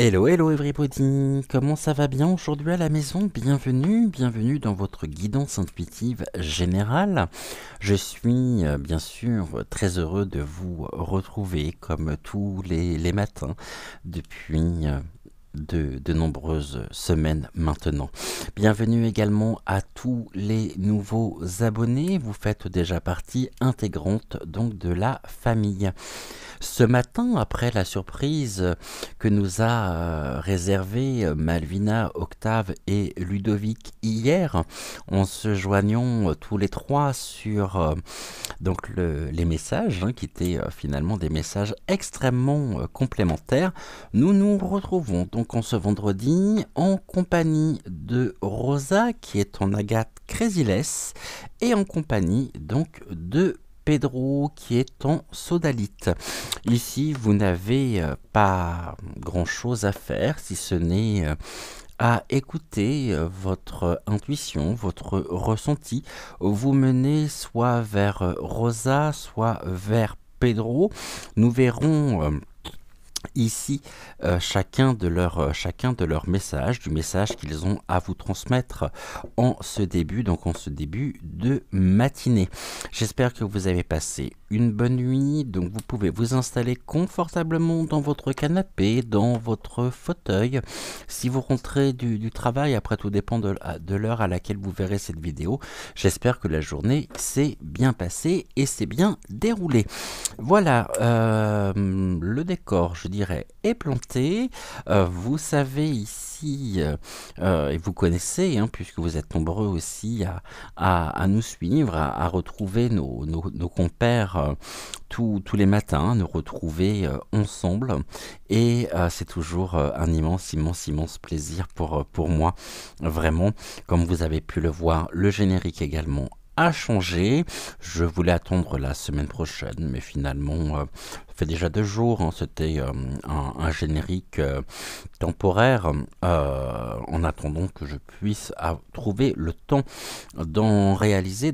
Hello, hello everybody, comment ça va bien aujourd'hui à la maison? Bienvenue dans votre guidance intuitive générale. Je suis bien sûr très heureux de vous retrouver comme tous les matins depuis de nombreuses semaines maintenant. Bienvenue également à tous les nouveaux abonnés, vous faites déjà partie intégrante donc de la famille. Ce matin, après la surprise que nous a réservée Malvina, Octave et Ludovic hier, en se joignant tous les trois sur donc les messages, qui étaient finalement des messages extrêmement complémentaires, nous nous retrouvons donc en ce vendredi en compagnie de Rosa, qui est en Agathe Crésilès, et en compagnie donc de Pedro, qui est en sodalite. Ici, vous n'avez pas grand-chose à faire, si ce n'est à écouter votre intuition, votre ressenti. Vous menez soit vers Rosa, soit vers Pedro. Nous verrons ici chacun de leurs messages, du message qu'ils ont à vous transmettre en ce début de matinée. J'espère que vous avez passé une bonne nuit, donc vous pouvez vous installer confortablement dans votre canapé, dans votre fauteuil. Si vous rentrez du travail, après tout dépend de l'heure à laquelle vous verrez cette vidéo, j'espère que la journée s'est bien passée et s'est bien déroulée. Voilà, le décor, je dirais, est planté. Vous savez ici, et vous connaissez, puisque vous êtes nombreux aussi à nous suivre, à retrouver nos compères tous les matins, nous retrouver ensemble. Et c'est toujours un immense plaisir pour moi, vraiment. Comme vous avez pu le voir, le générique également a changé. Je voulais attendre la semaine prochaine, mais finalement, ça fait déjà 2 jours, c'était un générique temporaire, en attendant que je puisse trouver le temps d'en réaliser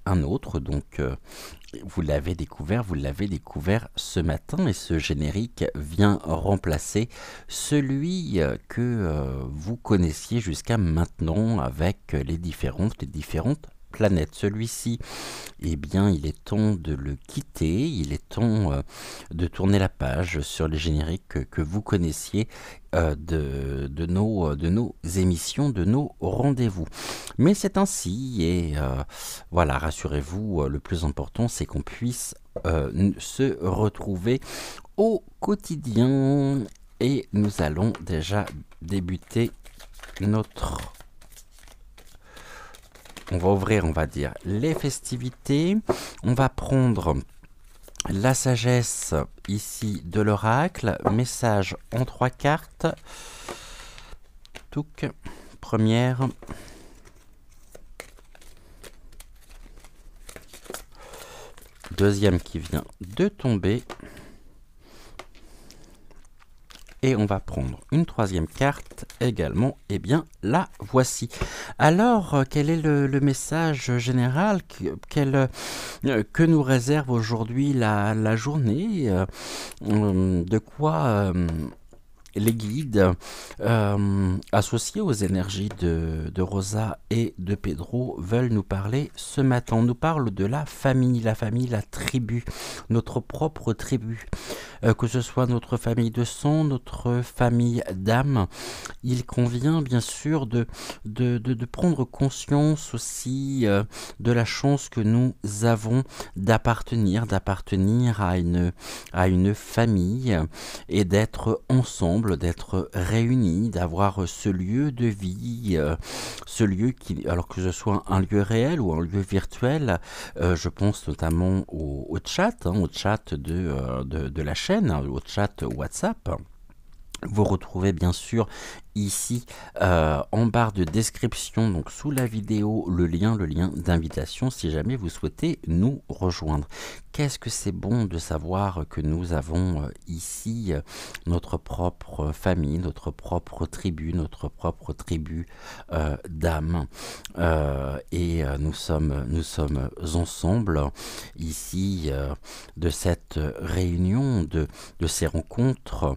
un autre. Donc, vous l'avez découvert ce matin, et ce générique vient remplacer celui que vous connaissiez jusqu'à maintenant avec les différentes planète. Celui-ci, eh bien, il est temps de le quitter, il est temps de tourner la page sur les génériques que vous connaissiez de nos émissions, de nos rendez-vous. Mais c'est ainsi, et voilà, rassurez-vous, le plus important, c'est qu'on puisse se retrouver au quotidien. Et nous allons déjà débuter on va ouvrir, on va dire, les festivités. On va prendre la sagesse ici de l'oracle. Message en 3 cartes. Touc. Première. Deuxième qui vient de tomber. Et on va prendre une troisième carte également. Eh bien, la voici. Alors, quel est le message général que nous réserve aujourd'hui la journée? De quoi les guides associés aux énergies de Rosa et de Pedro veulent nous parler ce matin? On nous parle de la famille, la tribu, notre propre tribu. Que ce soit notre famille de sang, notre famille d'âme, il convient bien sûr de prendre conscience aussi de la chance que nous avons d'appartenir à une famille, et d'être ensemble, d'être réunis, d'avoir ce lieu de vie, ce lieu alors que ce soit un lieu réel ou un lieu virtuel. Je pense notamment au chat, au chat de la chaîne, au chat WhatsApp. Vous retrouvez bien sûr ici en barre de description, donc sous la vidéo, le lien d'invitation si jamais vous souhaitez nous rejoindre. Qu'est-ce que c'est bon de savoir que nous avons ici notre propre famille, notre propre tribu d'âme, et nous sommes ensemble ici de cette réunion, de ces rencontres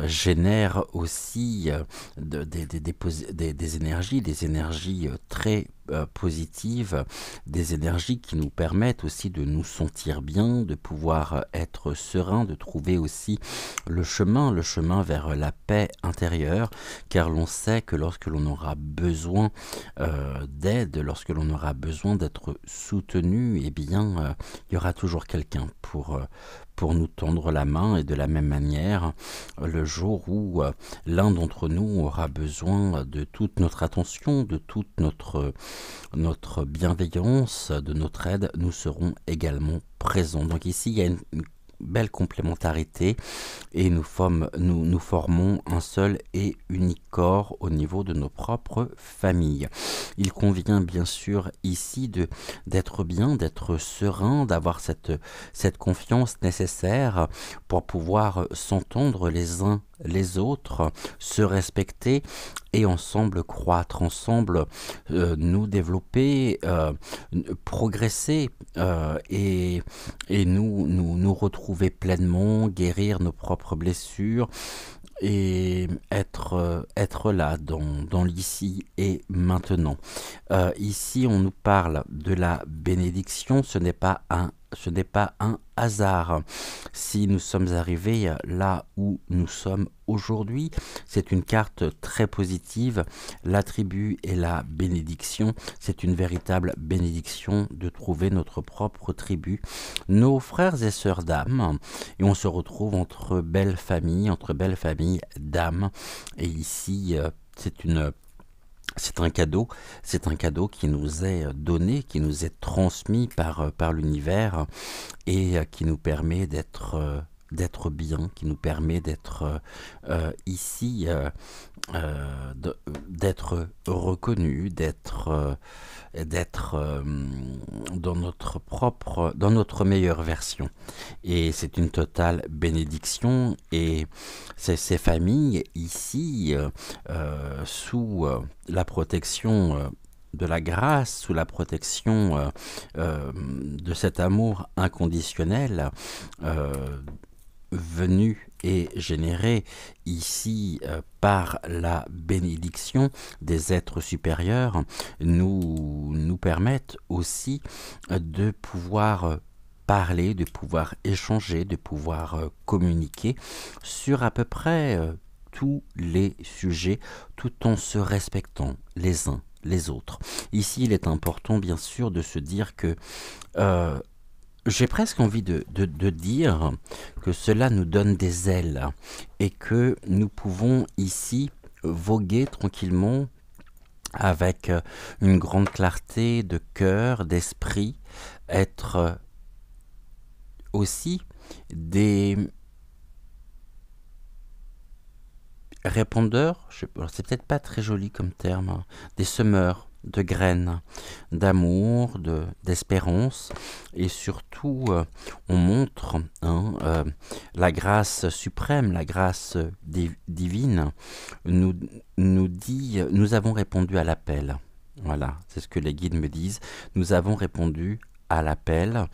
génère aussi des énergies très positives, des énergies qui nous permettent aussi de nous sentir bien, de pouvoir être serein, de trouver aussi le chemin vers la paix intérieure, car l'on sait que lorsque l'on aura besoin d'aide, lorsque l'on aura besoin d'être soutenu, eh bien, il y aura toujours quelqu'un pour nous tendre la main, et de la même manière, le jour où l'un d'entre nous aura besoin de toute notre attention, de toute notre bienveillance, de notre aide, nous serons également présents. Donc ici, il y a une belle complémentarité et nous formons un seul et unique corps au niveau de nos propres familles. Il convient bien sûr ici d'être bien, d'être serein, d'avoir cette confiance nécessaire pour pouvoir s'entendre les uns les autres, se respecter et ensemble croître, ensemble nous développer, progresser et nous retrouver pleinement, guérir nos propres blessures et être là dans l'ici et maintenant. Ici, on nous parle de la bénédiction, ce n'est pas un hasard. Si nous sommes arrivés là où nous sommes aujourd'hui, c'est une carte très positive. L'attribut et la bénédiction, c'est une véritable bénédiction de trouver notre propre tribu, nos frères et sœurs d'âme, et on se retrouve entre belles familles d'âme. Et ici, c'est un cadeau qui nous est donné, qui nous est transmis par l'univers et qui nous permet d'être bien, qui nous permet d'être ici, d'être reconnu, d'être dans notre meilleure version. Et c'est une totale bénédiction. Et ces familles ici, sous la protection de la grâce, sous la protection de cet amour inconditionnel, venu et généré ici par la bénédiction des êtres supérieurs, nous permettent aussi de pouvoir parler, de pouvoir échanger, de pouvoir communiquer sur à peu près tous les sujets, tout en se respectant les uns les autres. Ici, il est important, bien sûr, de se dire que j'ai presque envie de dire que cela nous donne des ailes et que nous pouvons ici voguer tranquillement avec une grande clarté de cœur, d'esprit, être aussi des répondeurs, c'est peut-être pas très joli comme terme, hein, des semeurs de graines, d'amour, d'espérance, et surtout on montre la grâce suprême, la grâce divine nous dit, nous avons répondu à l'appel. Voilà, c'est ce que les guides me disent, nous avons répondu à l'appel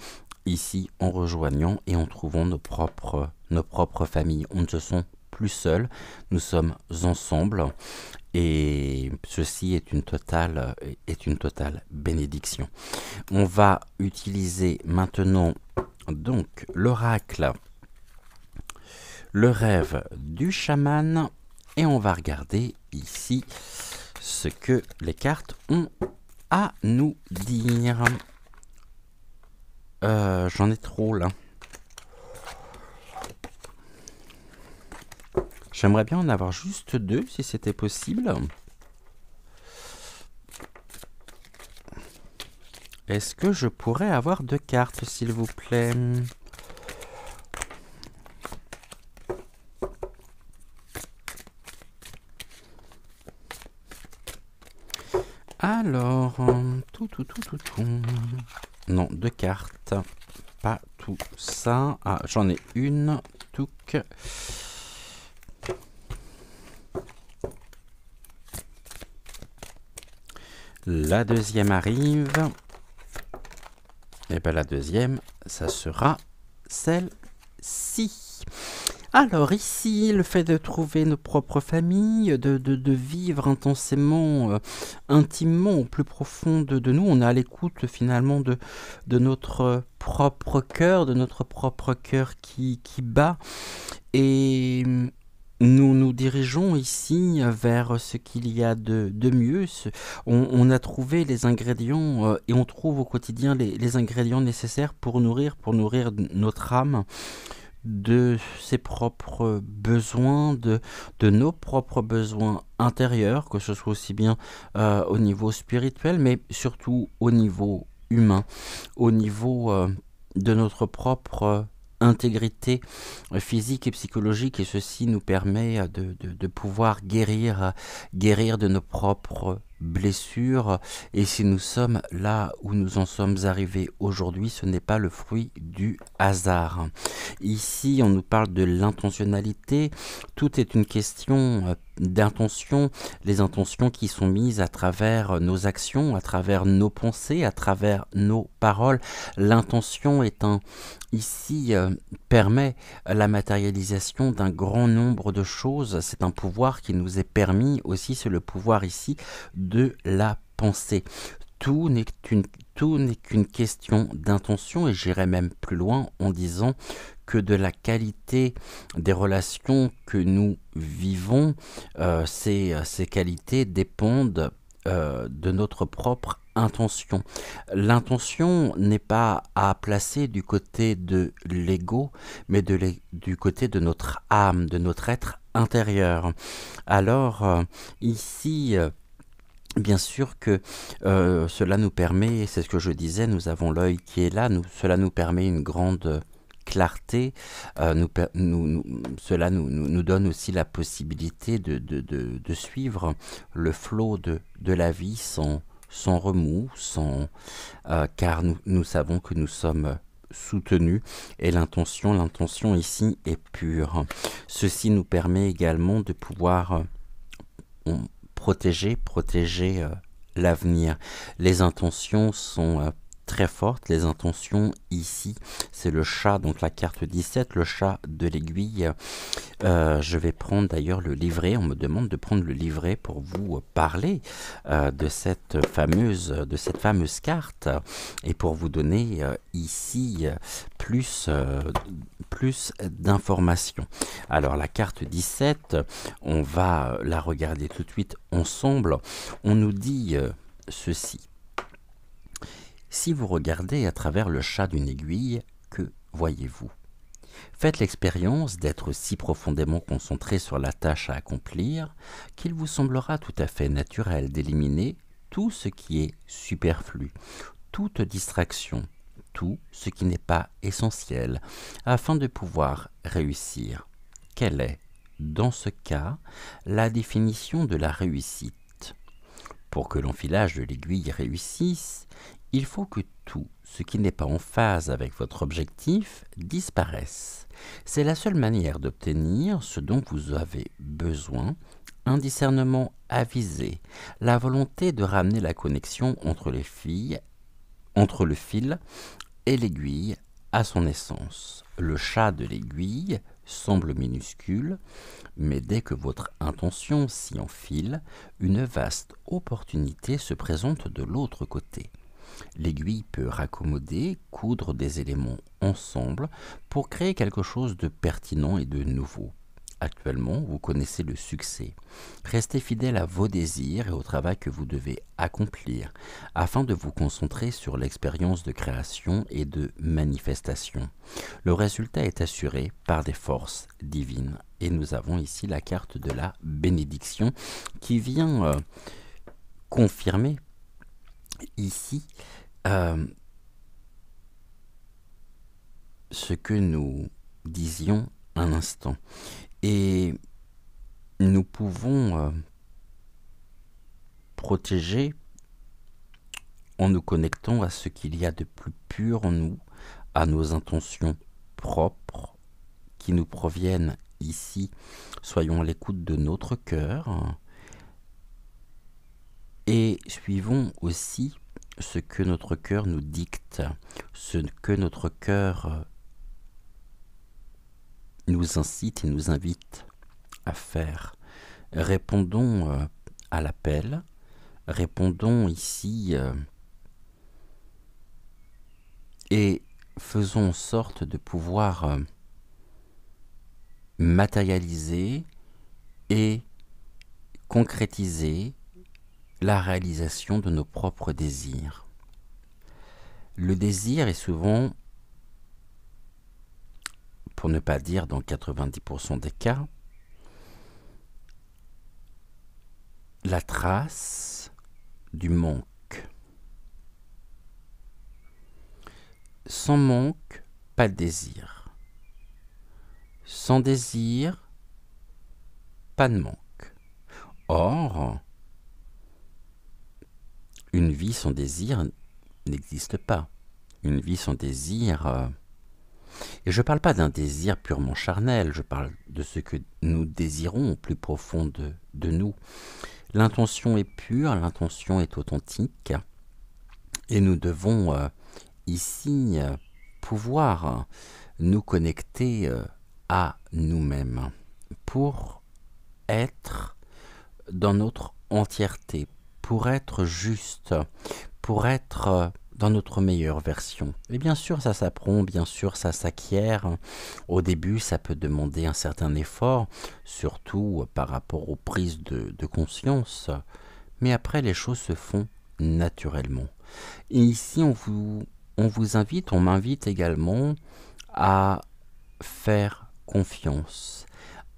ici en rejoignant et en trouvant nos propres familles. On ne se sent plus seul, nous sommes ensemble. Et ceci est une totale bénédiction. On va utiliser maintenant donc l'oracle, le rêve du chaman, et on va regarder ici ce que les cartes ont à nous dire. J'en ai trop là. J'aimerais bien en avoir juste 2 si c'était possible. Est-ce que je pourrais avoir 2 cartes, s'il vous plaît? Alors, tout. Non, 2 cartes. Pas tout ça. Ah, j'en ai une. Touc. La deuxième arrive. Et bien la deuxième, ça sera celle-ci. Alors ici, le fait de trouver nos propres familles, de vivre intensément, intimement au plus profond de nous, on est à l'écoute finalement de notre propre cœur, de notre propre cœur qui bat. Et nous nous dirigeons ici vers ce qu'il y a de mieux. On a trouvé les ingrédients et on trouve au quotidien les ingrédients nécessaires pour nourrir notre âme de ses propres besoins, de nos propres besoins intérieurs, que ce soit aussi bien au niveau spirituel, mais surtout au niveau humain, au niveau de notre propre intégrité physique et psychologique, et ceci nous permet de pouvoir guérir de nos propres blessures. Et si nous sommes là où nous en sommes arrivés aujourd'hui, ce n'est pas le fruit du hasard. Ici, on nous parle de l'intentionnalité. Tout est une question d'intention, les intentions qui sont mises à travers nos actions, à travers nos pensées, à travers nos paroles. L'intention ici permet la matérialisation d'un grand nombre de choses. C'est un pouvoir qui nous est permis aussi, c'est le pouvoir ici de la pensée. Tout n'est qu'une question d'intention, et j'irai même plus loin en disant que de la qualité des relations que nous vivons, ces qualités dépendent de notre propre intention. L'intention n'est pas à placer du côté de l'ego, mais du côté de notre âme, de notre être intérieur. Alors, ici... bien sûr que cela nous permet, c'est ce que je disais, nous avons l'œil qui est là, cela nous permet une grande clarté, cela nous donne aussi la possibilité de suivre le flot de la vie sans remous, car nous savons que nous sommes soutenus, et l'intention ici est pure. Ceci nous permet également de pouvoir protéger l'avenir. Les intentions sont très fortes. Les intentions ici, c'est le chat, donc la carte 17, le chat de l'aiguille. Je vais prendre d'ailleurs le livret. On me demande de prendre le livret pour vous parler de cette fameuse carte, et pour vous donner ici plus d'informations. Alors la carte 17, on va la regarder tout de suite ensemble. On nous dit ceci. Si vous regardez à travers le chat d'une aiguille, que voyez-vous? Faites l'expérience d'être si profondément concentré sur la tâche à accomplir qu'il vous semblera tout à fait naturel d'éliminer tout ce qui est superflu, toute distraction, tout ce qui n'est pas essentiel, afin de pouvoir réussir. Quelle est, dans ce cas, la définition de la réussite? Pour que l'enfilage de l'aiguille réussisse, il faut que tout ce qui n'est pas en phase avec votre objectif disparaisse. C'est la seule manière d'obtenir ce dont vous avez besoin, un discernement avisé, la volonté de ramener la connexion entre le fil et l'aiguille à son essence. Le chat de l'aiguille semble minuscule, mais dès que votre intention s'y enfile, une vaste opportunité se présente de l'autre côté. L'aiguille peut raccommoder, coudre des éléments ensemble pour créer quelque chose de pertinent et de nouveau. Actuellement, vous connaissez le succès. Restez fidèle à vos désirs et au travail que vous devez accomplir afin de vous concentrer sur l'expérience de création et de manifestation. Le résultat est assuré par des forces divines. Et nous avons ici la carte de la bénédiction qui vient confirmer ici ce que nous disions un instant. Et nous pouvons protéger en nous connectant à ce qu'il y a de plus pur en nous, à nos intentions propres qui nous proviennent ici. Soyons à l'écoute de notre cœur et suivons aussi ce que notre cœur nous dicte, ce que notre cœur nous incite et nous invite à faire. Répondons à l'appel, répondons ici et faisons en sorte de pouvoir matérialiser et concrétiser la réalisation de nos propres désirs. Le désir est souvent, pour ne pas dire dans 90% des cas, la trace du manque. Sans manque, pas de désir. Sans désir, pas de manque. Or, une vie sans désir n'existe pas. Une vie sans désir... Et je ne parle pas d'un désir purement charnel, je parle de ce que nous désirons au plus profond de nous. L'intention est pure, l'intention est authentique, et nous devons ici pouvoir nous connecter à nous-mêmes pour être dans notre entièreté, pour être juste, pour être dans notre meilleure version. Et bien sûr, ça s'apprend, bien sûr, ça s'acquiert. Au début, ça peut demander un certain effort, surtout par rapport aux prises de conscience. Mais après, les choses se font naturellement. Et ici, on vous invite, on m'invite également à faire confiance,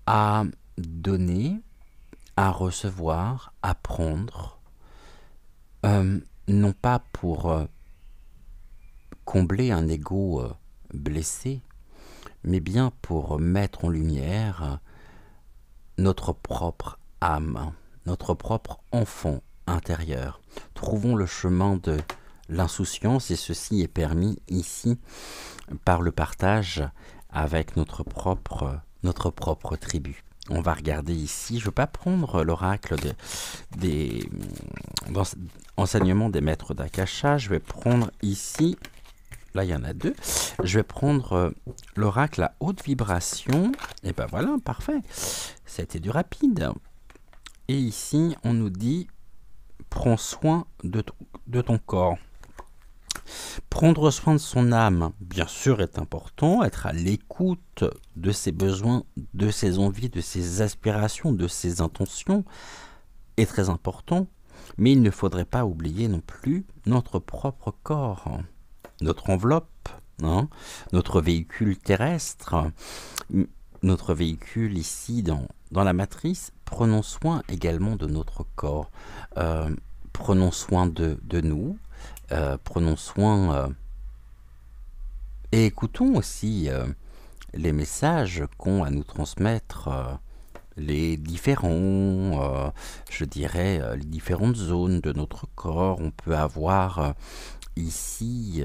à donner, à recevoir, à prendre, non pas pour combler un ego blessé, mais bien pour mettre en lumière notre propre âme, notre propre enfant intérieur. Trouvons le chemin de l'insouciance, et ceci est permis ici par le partage avec notre propre tribu. On va regarder ici, je ne veux pas prendre l'oracle des enseignements des maîtres d'Akasha, je vais prendre ici, là il y en a deux, je vais prendre l'oracle à haute vibration, et ben voilà, parfait, c'était du rapide. Et ici on nous dit, prends soin de ton corps. Prendre soin de son âme, bien sûr, est important. Être à l'écoute de ses besoins, de ses envies, de ses aspirations, de ses intentions est très important. Mais il ne faudrait pas oublier non plus notre propre corps, notre enveloppe, notre véhicule terrestre, notre véhicule ici dans la matrice. Prenons soin également de notre corps. Prenons soin de nous. Prenons soin et écoutons aussi les messages qu'ont à nous transmettre les différents, je dirais, les différentes zones de notre corps. On peut avoir ici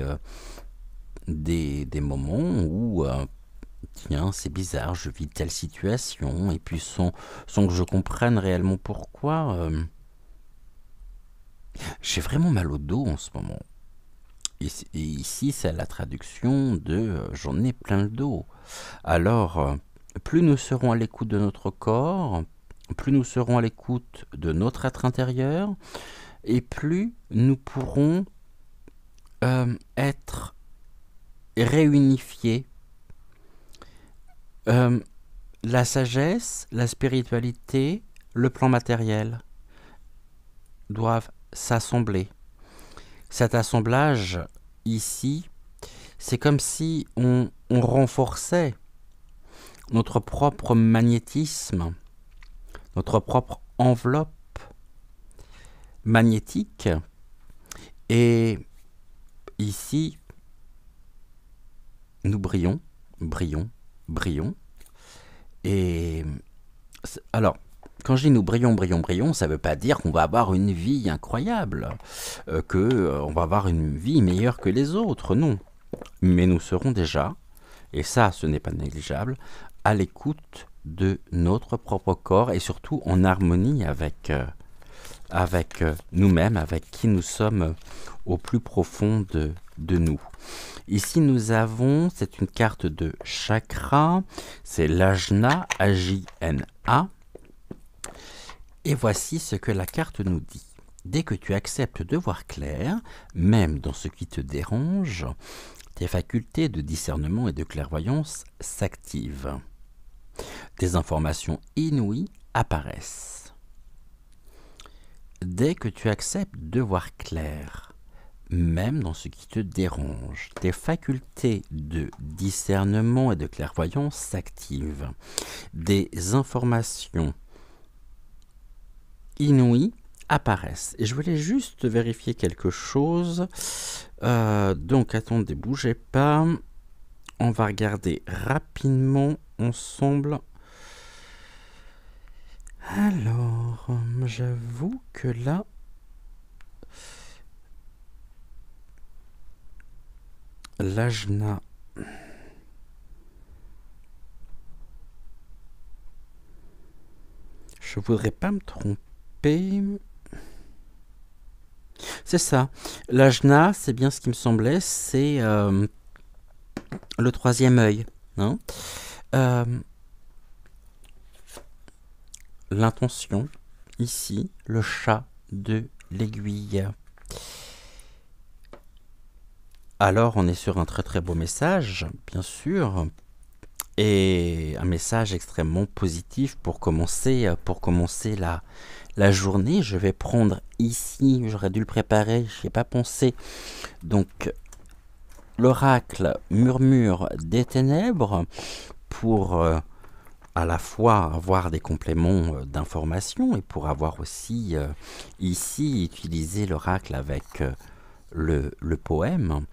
des moments où tiens, c'est bizarre, je vis telle situation, et puis sans que je comprenne réellement pourquoi... j'ai vraiment mal au dos en ce moment. Et ici, c'est la traduction de j'en ai plein le dos. Alors, plus nous serons à l'écoute de notre corps, plus nous serons à l'écoute de notre être intérieur, et plus nous pourrons être réunifiés. La sagesse, la spiritualité, le plan matériel doivent s'assembler. Cet assemblage ici, c'est comme si on renforçait notre propre magnétisme, notre propre enveloppe magnétique. Et ici, nous brillons, brillons, brillons. Et alors, quand je dis nous brillons, brillons, brillons, ça ne veut pas dire qu'on va avoir une vie incroyable, qu'on va avoir une vie meilleure que les autres, non. Mais nous serons déjà, et ça ce n'est pas négligeable, à l'écoute de notre propre corps et surtout en harmonie avec avec nous-mêmes, avec qui nous sommes au plus profond de nous. Ici, nous avons, c'est une carte de chakra, c'est l'Ajna, A-J-N-A. Et voici ce que la carte nous dit. Dès que tu acceptes de voir clair, même dans ce qui te dérange, tes facultés de discernement et de clairvoyance s'activent. Des informations inouïes apparaissent. Dès que tu acceptes de voir clair, même dans ce qui te dérange, tes facultés de discernement et de clairvoyance s'activent. Des informations inouïes apparaissent. Et je voulais juste vérifier quelque chose. Donc, attendez, bougez pas. On va regarder rapidement ensemble. Alors, j'avoue que là... L'Ajna. Je voudrais pas me tromper. C'est ça. L'Ajna, c'est bien ce qui me semblait, c'est le troisième œil. Hein, l'intention, ici, le chat de l'aiguille. Alors, on est sur un très très beau message, bien sûr, et un message extrêmement positif pour commencer la journée. Je vais prendre ici, j'aurais dû le préparer, je n'y ai pas pensé. Donc, l'oracle murmure des ténèbres pour à la fois avoir des compléments d'information et pour avoir aussi ici utilisé l'oracle avec le poème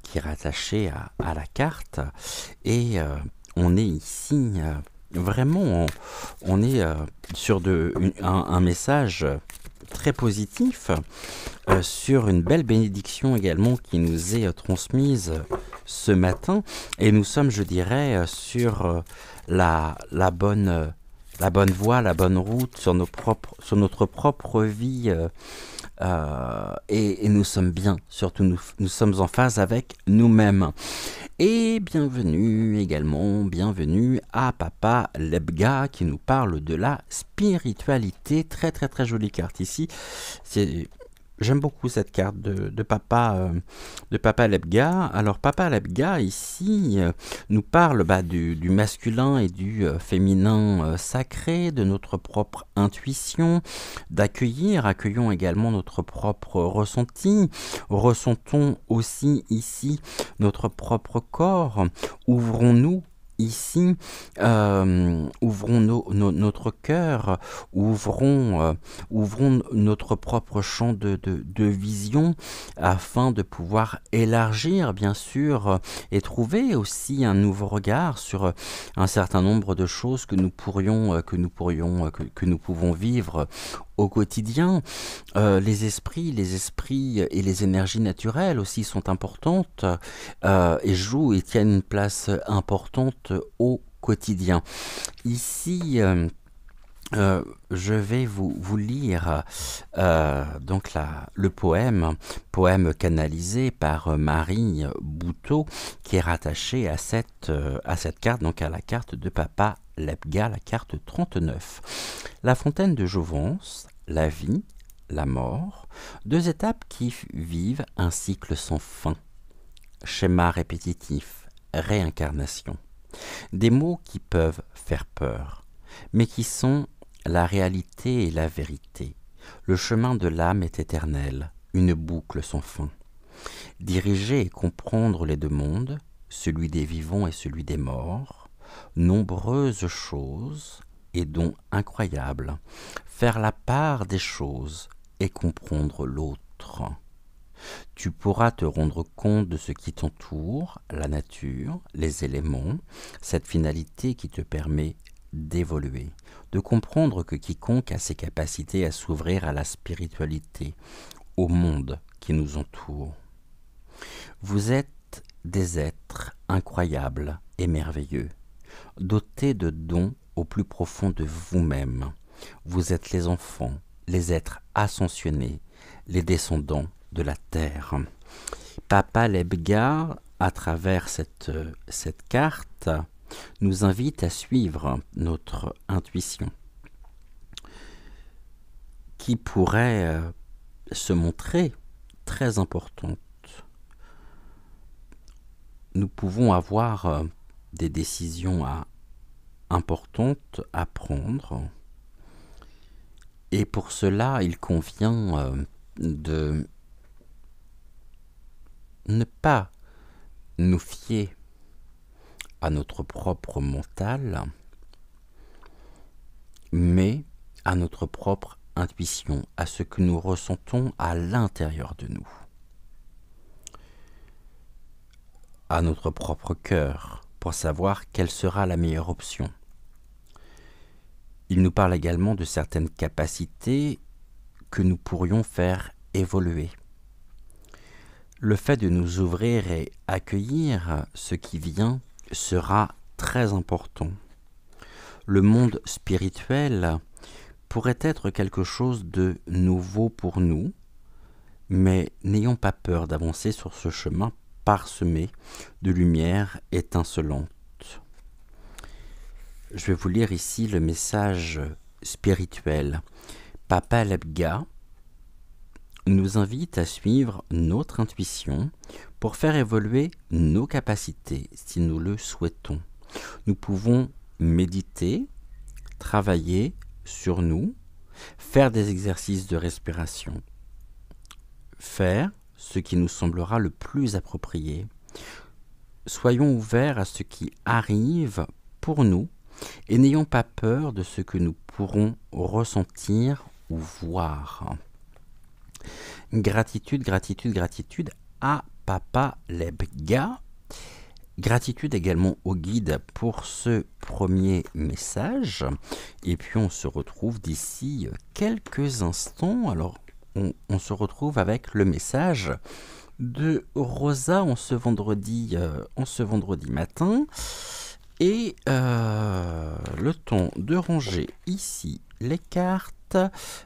qui est rattaché à la carte. Et on est ici vraiment, on est sur un message très positif, sur une belle bénédiction également qui nous est transmise ce matin. Et nous sommes, je dirais, sur la bonne voie, la bonne route, sur notre propre vie. Et nous sommes bien, surtout nous sommes en phase avec nous-mêmes. Et bienvenue à Papa Lebga qui nous parle de la spiritualité. Très très très jolie carte ici. J'aime beaucoup cette carte de Papa Lebga. Alors Papa Lebga ici nous parle du masculin et du féminin sacré, de notre propre intuition, accueillons également notre propre ressenti, ressentons aussi ici notre propre corps, ouvrons-nous ici, ouvrons notre cœur, ouvrons notre propre champ de vision afin de pouvoir élargir bien sûr et trouver aussi un nouveau regard sur un certain nombre de choses que nous pouvons vivre au quotidien. Les esprits et les énergies naturelles aussi sont importantes et tiennent une place importante au quotidien. Ici, je vais vous lire donc le poème canalisé par Marie Bouteau, qui est rattaché à cette carte, donc à la carte de Papa Lebga, la carte 39. La fontaine de Jouvence, la vie, la mort, deux étapes qui vivent un cycle sans fin. Schéma répétitif, réincarnation. Des mots qui peuvent faire peur, mais qui sont la réalité et la vérité. Le chemin de l'âme est éternel, une boucle sans fin. Diriger et comprendre les deux mondes, celui des vivants et celui des morts, nombreuses choses et dons incroyables, faire la part des choses et comprendre l'autre. Tu pourras te rendre compte de ce qui t'entoure, la nature, les éléments, cette finalité qui te permet d'évoluer, de comprendre que quiconque a ses capacités à s'ouvrir à la spiritualité, au monde qui nous entoure. Vous êtes des êtres incroyables et merveilleux, dotés de dons au plus profond de vous-même. Vous êtes les enfants les êtres ascensionnés, les descendants de la Terre. Papa Lebga, à travers cette carte, nous invite à suivre notre intuition, qui pourrait se montrer très importante. Nous pouvons avoir des décisions importantes à prendre, et pour cela, il convient de ne pas nous fier à notre propre mental, mais à notre propre intuition, à ce que nous ressentons à l'intérieur de nous, à notre propre cœur, pour savoir quelle sera la meilleure option. Il nous parle également de certaines capacités que nous pourrions faire évoluer. Le fait de nous ouvrir et accueillir ce qui vient sera très important. Le monde spirituel pourrait être quelque chose de nouveau pour nous, mais n'ayons pas peur d'avancer sur ce chemin parsemé de lumière étincelante. Je vais vous lire ici le message spirituel. Papa Lebga nous invite à suivre notre intuition pour faire évoluer nos capacités si nous le souhaitons. Nous pouvons méditer, travailler sur nous, faire des exercices de respiration, faire ce qui nous semblera le plus approprié. Soyons ouverts à ce qui arrive pour nous et n'ayons pas peur de ce que nous pourrons ressentir ou voir. Gratitude, gratitude, gratitude à Papa Lebga. Gratitude également au guide pour ce premier message. Et puis on se retrouve d'ici quelques instants. Alors on se retrouve avec le message de Rosa en ce vendredi matin. Et le temps de ranger ici les cartes,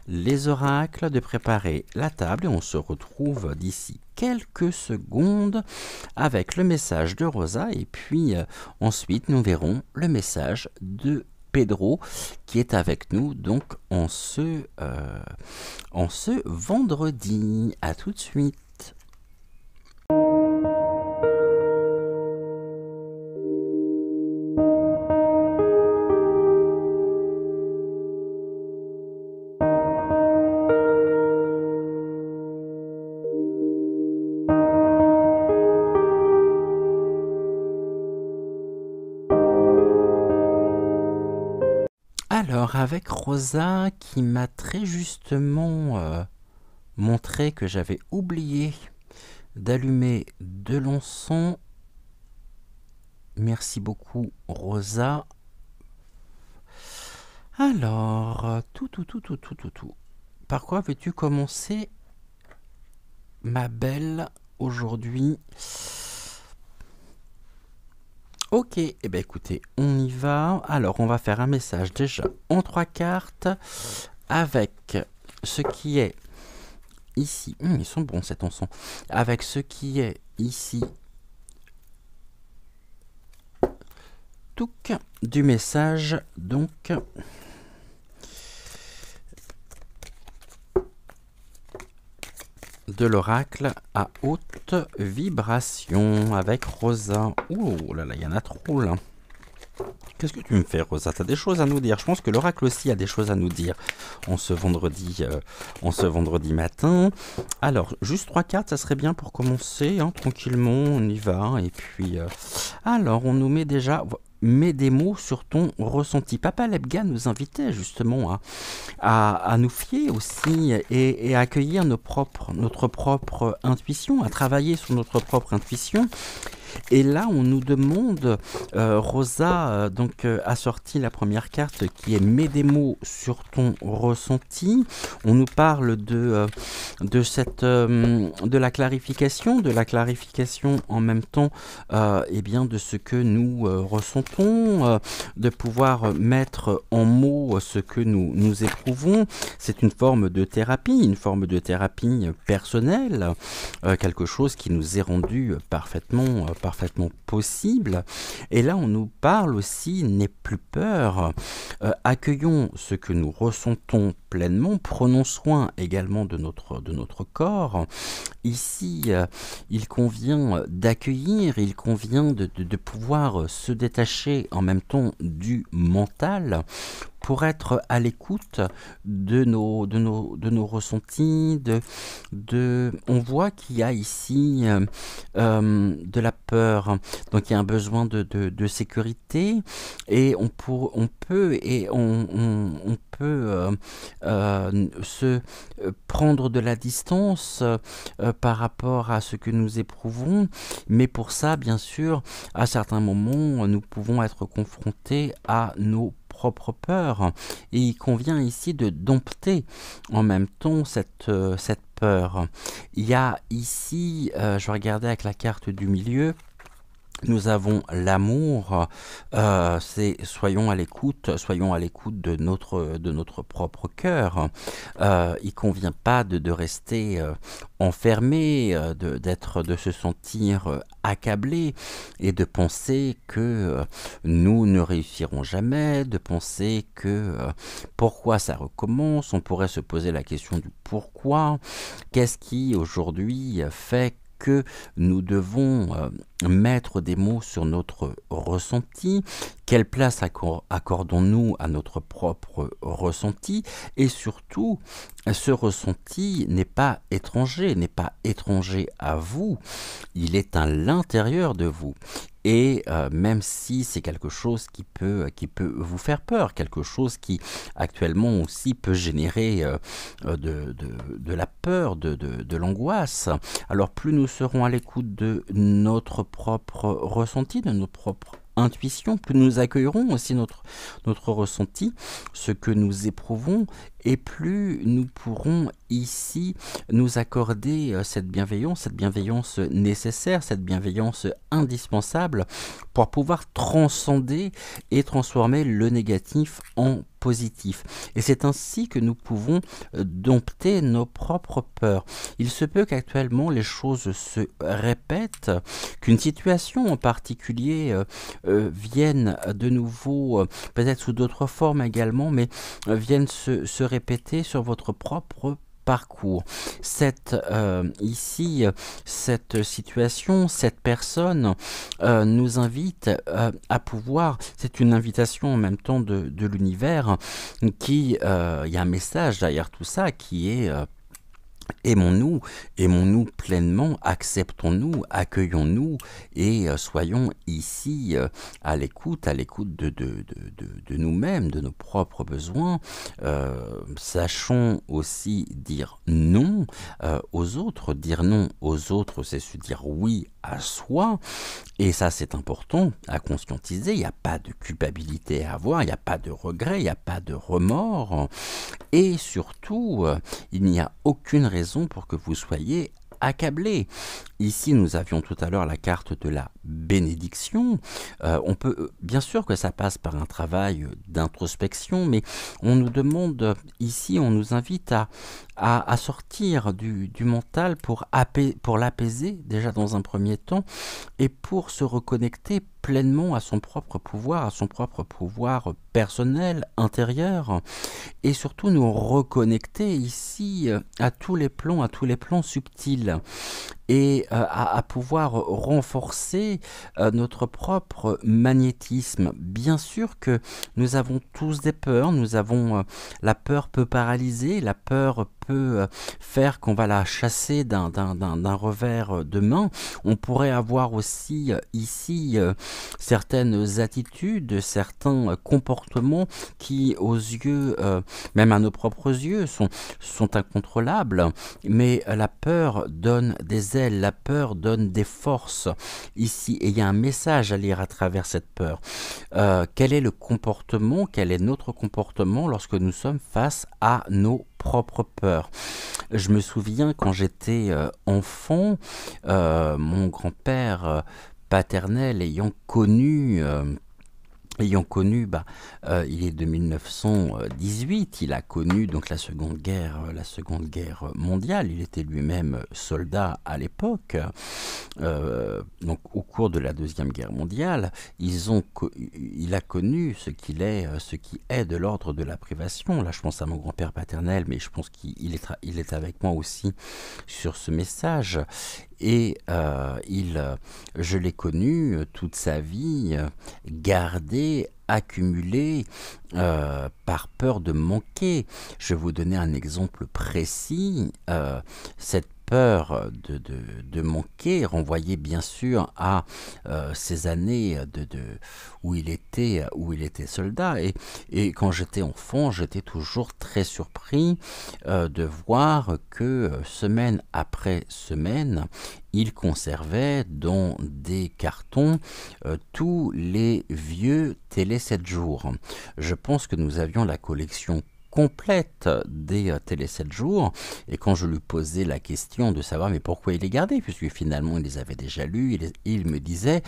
les oracles, de préparer la table, et on se retrouve d'ici quelques secondes avec le message de Rosa, et puis ensuite nous verrons le message de Pedro qui est avec nous donc en ce vendredi. À tout de suite. Alors, avec Rosa qui m'a très justement montré que j'avais oublié d'allumer de l'encens. Merci beaucoup, Rosa. Alors, tout. Par quoi veux-tu commencer, ma belle, aujourd'hui ? Ok, eh bien écoutez, on y va. Alors, on va faire un message déjà en 3 cartes avec ce qui est ici. Ils sont bons cet encens. Avec ce qui est ici touc, du message, donc de l'oracle à haute vibration avec Rosa. Oh là là, il y en a trop là. Qu'est-ce que tu me fais, Rosa? Tu as des choses à nous dire. Je pense que l'oracle aussi a des choses à nous dire en ce vendredi matin. Alors, juste 3 cartes, ça serait bien pour commencer, hein, tranquillement, on y va. Et puis, alors, on nous met déjà... Mets des mots sur ton ressenti. Papa Lebga nous invitait justement à nous fier aussi et à accueillir notre propre intuition, à travailler sur notre propre intuition. Et là, on nous demande, Rosa a sorti la première carte qui est mets des mots sur ton ressenti. On nous parle de la clarification en même temps, eh bien de ce que nous ressentons, de pouvoir mettre en mots ce que nous éprouvons. C'est une forme de thérapie personnelle, quelque chose qui nous est rendu parfaitement possible. Et là, on nous parle aussi, n'aie plus peur, accueillons ce que nous ressentons pleinement, prenons soin également de notre corps. Ici, il convient d'accueillir, il convient de pouvoir se détacher en même temps du mental pour être à l'écoute de nos ressentis. On voit qu'il y a ici de la peur, donc il y a un besoin de sécurité, et on peut se prendre de la distance par rapport à ce que nous éprouvons, mais pour ça, bien sûr, à certains moments, nous pouvons être confrontés à nos propres peurs, et il convient ici de dompter en même temps cette peur. Il y a ici, je regardais avec la carte du milieu, nous avons l'amour, c'est soyons à l'écoute de notre propre cœur. Il convient pas de rester enfermé, de se sentir accablé et de penser que nous ne réussirons jamais, de penser que pourquoi ça recommence. On pourrait se poser la question du pourquoi. Qu'est-ce qui aujourd'hui fait que nous devons mettre des mots sur notre ressenti? Quelle place accordons-nous à notre propre ressenti? Et surtout, ce ressenti n'est pas étranger à vous, il est à l'intérieur de vous. Et même si c'est quelque chose qui peut vous faire peur, quelque chose qui actuellement aussi peut générer de la peur, de l'angoisse, alors plus nous serons à l'écoute de notre propre ressenti, de notre propre intuition, plus nous accueillerons aussi notre ressenti, ce que nous éprouvons, et plus nous pourrons ici nous accorder cette bienveillance nécessaire, cette bienveillance indispensable pour pouvoir transcender et transformer le négatif en positif. Et c'est ainsi que nous pouvons dompter nos propres peurs. Il se peut qu'actuellement les choses se répètent, qu'une situation en particulier vienne de nouveau, peut-être sous d'autres formes également, mais vienne se répéter sur votre propre parcours. Cette situation, cette personne nous invite à pouvoir, c'est une invitation en même temps de l'univers, qui, il y a un message derrière tout ça qui est aimons-nous pleinement, acceptons-nous, accueillons-nous, et soyons ici à l'écoute de nous-mêmes, de nos propres besoins. Sachons aussi dire non aux autres. Dire non aux autres, c'est se dire oui à soi, et ça c'est important à conscientiser. Il n'y a pas de culpabilité à avoir, il n'y a pas de regret, il n'y a pas de remords, et surtout il n'y a aucune raison pour que vous soyez accablé. Ici, nous avions tout à l'heure la carte de la bénédiction. On peut, bien sûr que ça passe par un travail d'introspection, mais on nous demande ici, on nous invite à sortir du mental pour l'apaiser déjà dans un premier temps, et pour se reconnecter pleinement à son propre pouvoir personnel, intérieur, et surtout nous reconnecter ici à tous les plans subtils, et à pouvoir renforcer notre propre magnétisme. Bien sûr que nous avons tous des peurs, la peur peut paralyser, la peur peut faire qu'on va la chasser d'un revers de main. On pourrait avoir aussi ici certaines attitudes, certains comportements qui, aux yeux, même à nos propres yeux, sont incontrôlables, mais la peur donne des disait la peur donne des forces ici, et il y a un message à lire à travers cette peur. Quel est le comportement, quel est notre comportement lorsque nous sommes face à nos propres peurs? Je me souviens quand j'étais enfant, mon grand-père paternel il est de 1918, il a connu donc la Seconde Guerre mondiale. Il était lui-même soldat à l'époque. Donc au cours de la Deuxième Guerre mondiale, il a connu ce qui est de l'ordre de la privation. Là, je pense à mon grand-père paternel, mais je pense il est avec moi aussi sur ce message. Et je l'ai connu toute sa vie, gardé, accumulé, par peur de manquer. Je vais vous donner un exemple précis. Cette peur de manquer renvoyait bien sûr à ces années où il était soldat. Et quand j'étais enfant, j'étais toujours très surpris de voir que semaine après semaine, il conservait dans des cartons tous les vieux Télé 7 jours. Je pense que nous avions la collection complète des Télé 7 jours, et quand je lui posais la question de savoir mais pourquoi il les gardait, puisque finalement il les avait déjà lus, il me disait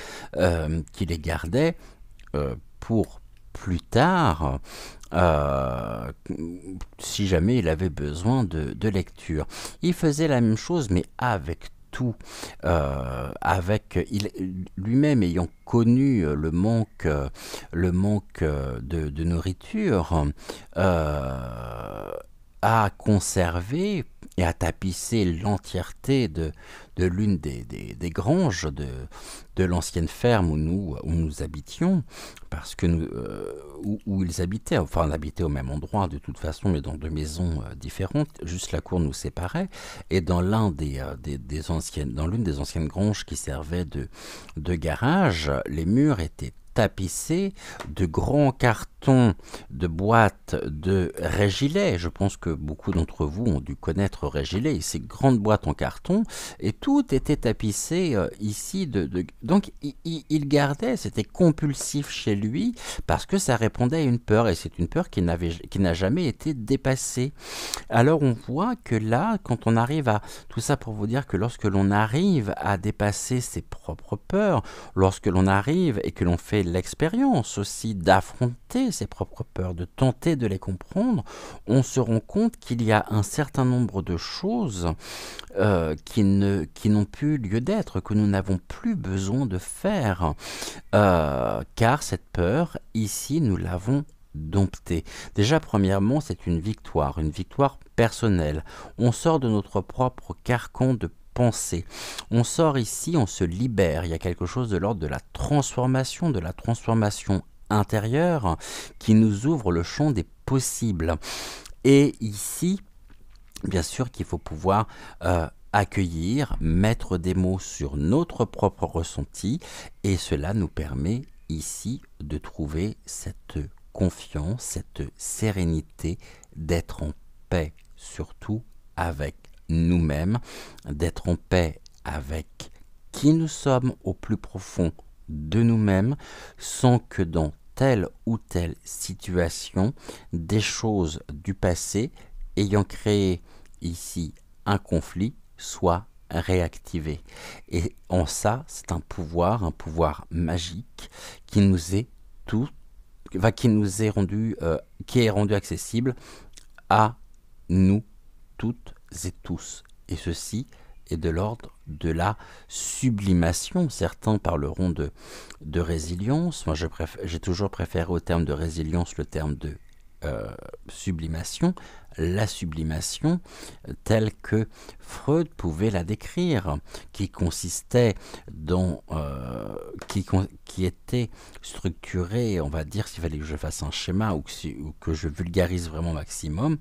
qu'il les gardait pour plus tard, si jamais il avait besoin de lecture. Il faisait la même chose, mais avec tout, lui-même ayant connu le manque de nourriture, a conservé et a tapissé l'entièreté de l'une des granges de l'ancienne ferme où nous habitions, parce que où ils habitaient, enfin on habitait au même endroit de toute façon, mais dans deux maisons différentes, juste la cour nous séparait, et dans l'une des anciennes granges qui servait de garage, les murs étaient tapissés de grands cartons de boîtes de Régilet. Je pense que beaucoup d'entre vous ont dû connaître Régilet, ces grandes boîtes en carton, et tout était tapissé ici. Donc il gardait, c'était compulsif chez lui, parce que ça répondait à une peur, et c'est une peur qui n'a jamais été dépassée. Alors on voit que là, quand on arrive à... Tout ça pour vous dire que lorsque l'on arrive à dépasser ses propres peurs, lorsque l'on arrive et que l'on fait l'expérience aussi d'affronter ses propres peurs, de tenter de les comprendre, on se rend compte qu'il y a un certain nombre de choses qui n'ont plus lieu d'être, que nous n'avons plus besoin de faire, car cette peur, ici, nous l'avons domptée. Déjà, premièrement, c'est une victoire personnelle. On sort de notre propre carcan de pensée. On sort ici, on se libère. Il y a quelque chose de l'ordre de la transformation intérieure qui nous ouvre le champ des possibles. Et ici, bien sûr qu'il faut pouvoir accueillir, mettre des mots sur notre propre ressenti, et cela nous permet ici de trouver cette confiance, cette sérénité, d'être en paix surtout avec nous-mêmes, d'être en paix avec qui nous sommes au plus profond de nous-mêmes, sans que dans telle ou telle situation, des choses du passé ayant créé ici un conflit soient réactivées. Et en ça, c'est un pouvoir magique qui nous est qui est rendu accessible à nous toutes et tous. Et ceci est de l'ordre de la sublimation. Certains parleront de résilience. Moi, j'ai toujours préféré au terme de résilience le terme de sublimation. La sublimation telle que Freud pouvait la décrire, qui consistait dans qui était structurée, on va dire, s'il fallait que je fasse un schéma ou que je vulgarise vraiment au maximum,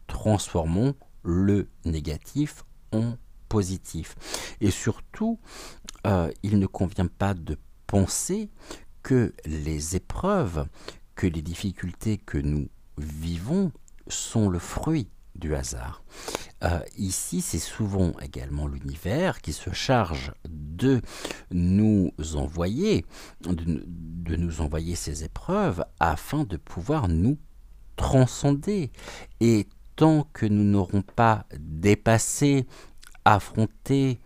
transformons le négatif en positif. Et surtout, il ne convient pas de penser que les épreuves, que les difficultés que nous vivons sont le fruit du hasard. Ici, c'est souvent également l'univers qui se charge de nous envoyer, de nous envoyer ces épreuves afin de pouvoir nous transcender. Et tant que nous n'aurons pas dépassé, affronté,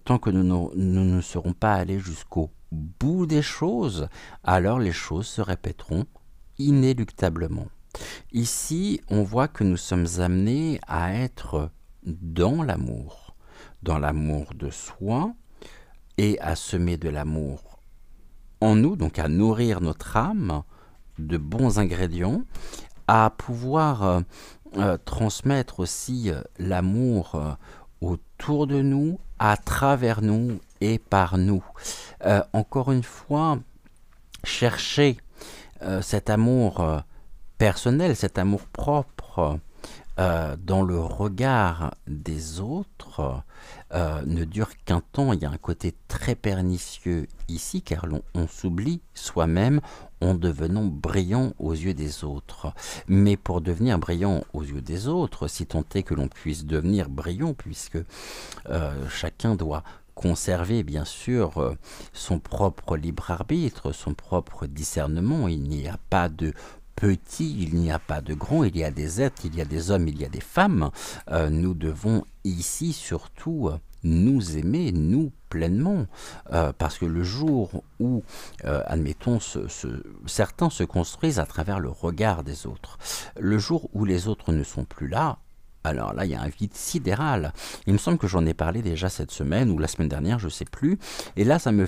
tant que nous ne serons pas allés jusqu'au bout des choses, alors les choses se répéteront inéluctablement. Ici, on voit que nous sommes amenés à être dans l'amour de soi et à semer de l'amour en nous, donc à nourrir notre âme de bons ingrédients, à pouvoir transmettre aussi l'amour autour de nous, à travers nous et par nous. Encore une fois, chercher cet amour personnel, cet amour propre dans le regard des autres ne dure qu'un temps. Il y a un côté très pernicieux ici car on s'oublie soi-même en devenant brillant aux yeux des autres. Mais pour devenir brillant aux yeux des autres, si tant est que l'on puisse devenir brillant, puisque chacun doit conserver bien sûr son propre libre arbitre, son propre discernement. Il n'y a pas de petit, il n'y a pas de grand, il y a des êtres, il y a des hommes, il y a des femmes. Nous devons ici surtout nous aimer, nous pleinement, parce que le jour où, admettons, certains se construisent à travers le regard des autres, le jour où les autres ne sont plus là, alors là, il y a un vide sidéral. Il me semble que j'en ai parlé déjà cette semaine ou la semaine dernière, je ne sais plus. Et là, ça me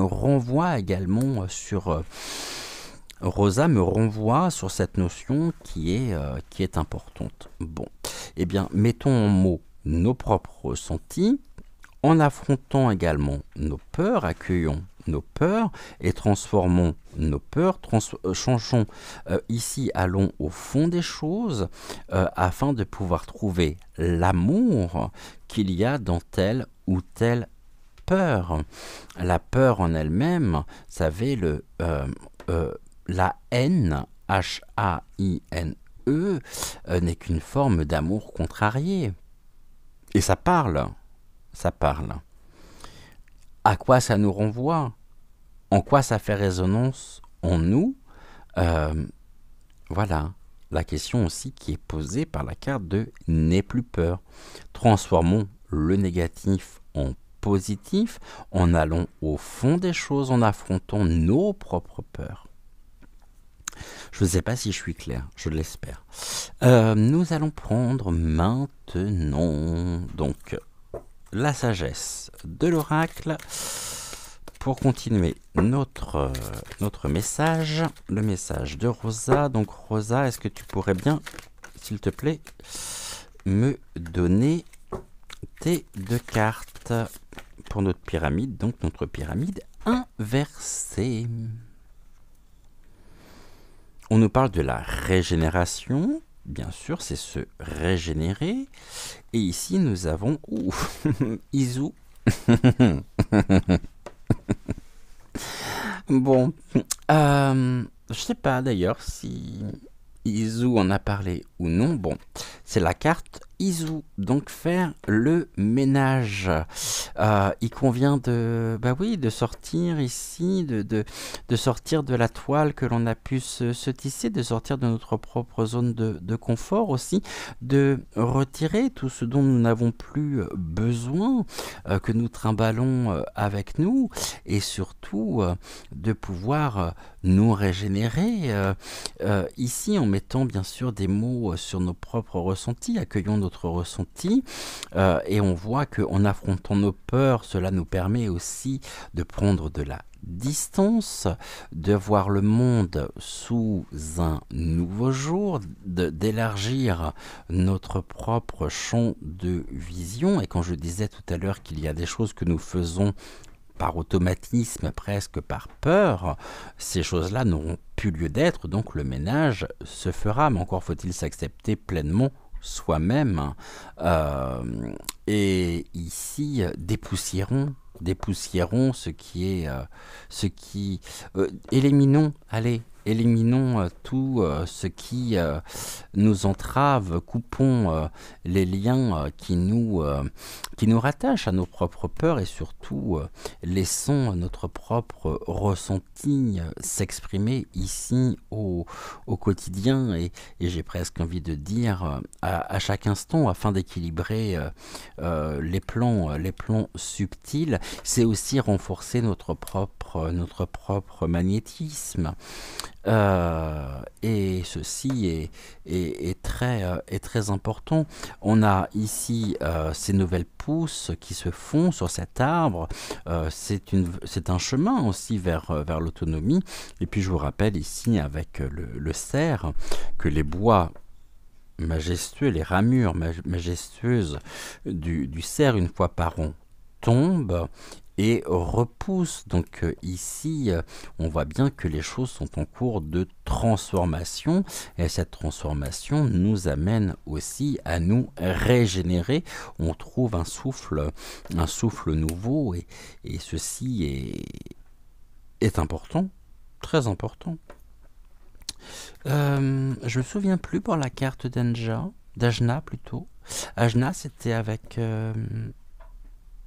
renvoie également sur... Rosa me renvoie sur cette notion qui est importante. Bon, eh bien, mettons en mots nos propres ressentis, en affrontant également nos peurs, accueillons nos peurs et transformons nos peurs, changeons ici, allons au fond des choses afin de pouvoir trouver l'amour qu'il y a dans telle ou telle peur. La peur en elle-même, vous savez, la haine, H-A-I-N-E, n'est qu'une forme d'amour contrarié. Et ça parle. Ça parle. À quoi ça nous renvoie? En quoi ça fait résonance en nous? Voilà la question aussi qui est posée par la carte de « N'aie plus peur ». Transformons le négatif en positif en allant au fond des choses, en affrontant nos propres peurs. Je ne sais pas si je suis clair, je l'espère. Nous allons prendre maintenant donc la sagesse de l'oracle pour continuer notre message, le message de Rosa. Donc Rosa, est-ce que tu pourrais bien, s'il te plaît, me donner tes deux cartes pour notre pyramide, donc notre pyramide inversée. On nous parle de la régénération, bien sûr, c'est se régénérer. Et ici, nous avons Izu. Bon, je sais pas d'ailleurs si Izu en a parlé ou non. Bon, c'est la carte Izu, donc faire le ménage. Il convient de, de sortir ici, de sortir de la toile que l'on a pu se tisser, de sortir de notre propre zone de confort aussi, de retirer tout ce dont nous n'avons plus besoin, que nous trimballons avec nous, et surtout de pouvoir nous régénérer ici en mettant bien sûr des mots sur nos propres ressentis, accueillons notre ressenti et on voit qu'en affrontant nos peurs, cela nous permet aussi de prendre de la distance, de voir le monde sous un nouveau jour, d'élargir notre propre champ de vision. Et quand je disais tout à l'heure qu'il y a des choses que nous faisons par automatisme, presque par peur, ces choses-là n'auront plus lieu d'être, donc le ménage se fera, mais encore faut-il s'accepter pleinement soi-même. Et ici, dépoussiérons ce qui est... éliminons, allez, éliminons tout ce qui nous entrave, coupons les liens qui nous rattachent à nos propres peurs et surtout laissons notre propre ressenti s'exprimer ici au quotidien et j'ai presque envie de dire à chaque instant afin d'équilibrer les plans subtils. C'est aussi renforcer notre propre magnétisme. Et ceci est très important. On a ici ces nouvelles pousses qui se font sur cet arbre. C'est un chemin aussi vers l'autonomie. Et puis je vous rappelle ici avec le cerf que les bois majestueux, les ramures majestueuses du cerf une fois par an tombent et repoussent. Donc ici, on voit bien que les choses sont en cours de transformation et cette transformation nous amène aussi à nous régénérer. On trouve un souffle nouveau et ceci est important, très important. Je me souviens plus pour la carte d'Ajna plutôt. Ajna, c'était avec...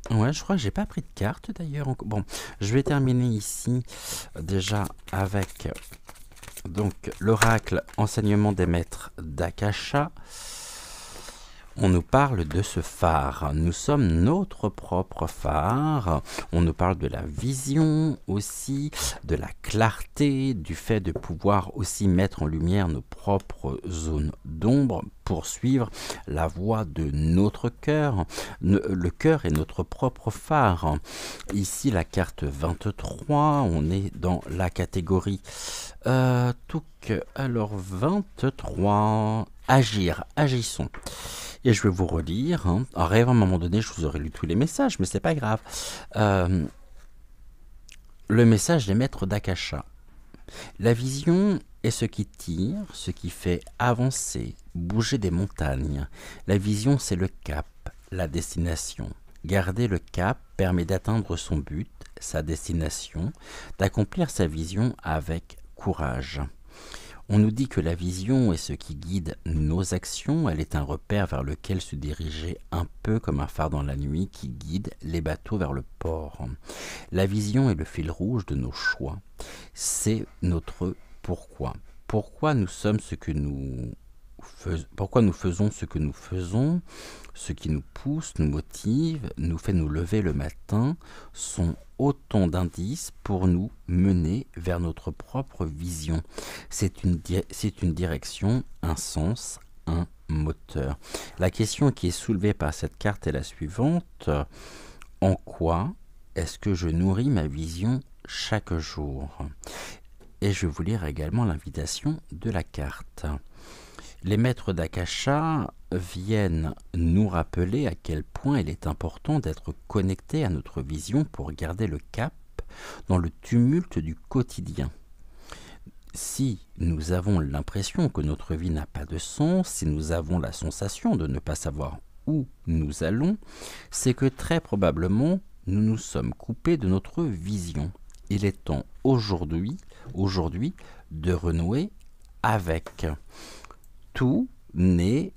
Ouais, je crois que j'ai pas pris de carte d'ailleurs. Bon, je vais terminer ici déjà avec donc l'oracle enseignement des maîtres d'Akasha. On nous parle de ce phare. Nous sommes notre propre phare. On nous parle de la vision aussi, de la clarté, du fait de pouvoir aussi mettre en lumière nos propres zones d'ombre pour suivre la voie de notre cœur. Le cœur est notre propre phare. Ici, la carte 23, on est dans la catégorie alors 23, agir, agissons. Et je vais vous relire. En rêve, à un moment donné, je vous aurais lu tous les messages, mais c'est pas grave. Le message des maîtres d'Akasha. La vision est ce qui tire, ce qui fait avancer, bouger des montagnes. La vision, c'est le cap, la destination. Garder le cap permet d'atteindre son but, sa destination, d'accomplir sa vision avec courage. On nous dit que la vision est ce qui guide nos actions, elle est un repère vers lequel se diriger un peu comme un phare dans la nuit qui guide les bateaux vers le port. La vision est le fil rouge de nos choix, c'est notre pourquoi. Pourquoi nous sommes ce que nous pourquoi nous faisons ce que nous faisons, ce qui nous pousse, nous motive, nous fait nous lever le matin, sont autant d'indices pour nous mener vers notre propre vision. C'est une direction, un sens, un moteur. La question qui est soulevée par cette carte est la suivante. En quoi est-ce que je nourris ma vision chaque jour? Et je vais vous lire également l'invitation de la carte. Les maîtres d'Akasha viennent nous rappeler à quel point il est important d'être connecté à notre vision pour garder le cap dans le tumulte du quotidien. Si nous avons l'impression que notre vie n'a pas de sens, si nous avons la sensation de ne pas savoir où nous allons, c'est que très probablement nous nous sommes coupés de notre vision. Il est temps aujourd'hui de renouer avec. Tout n'est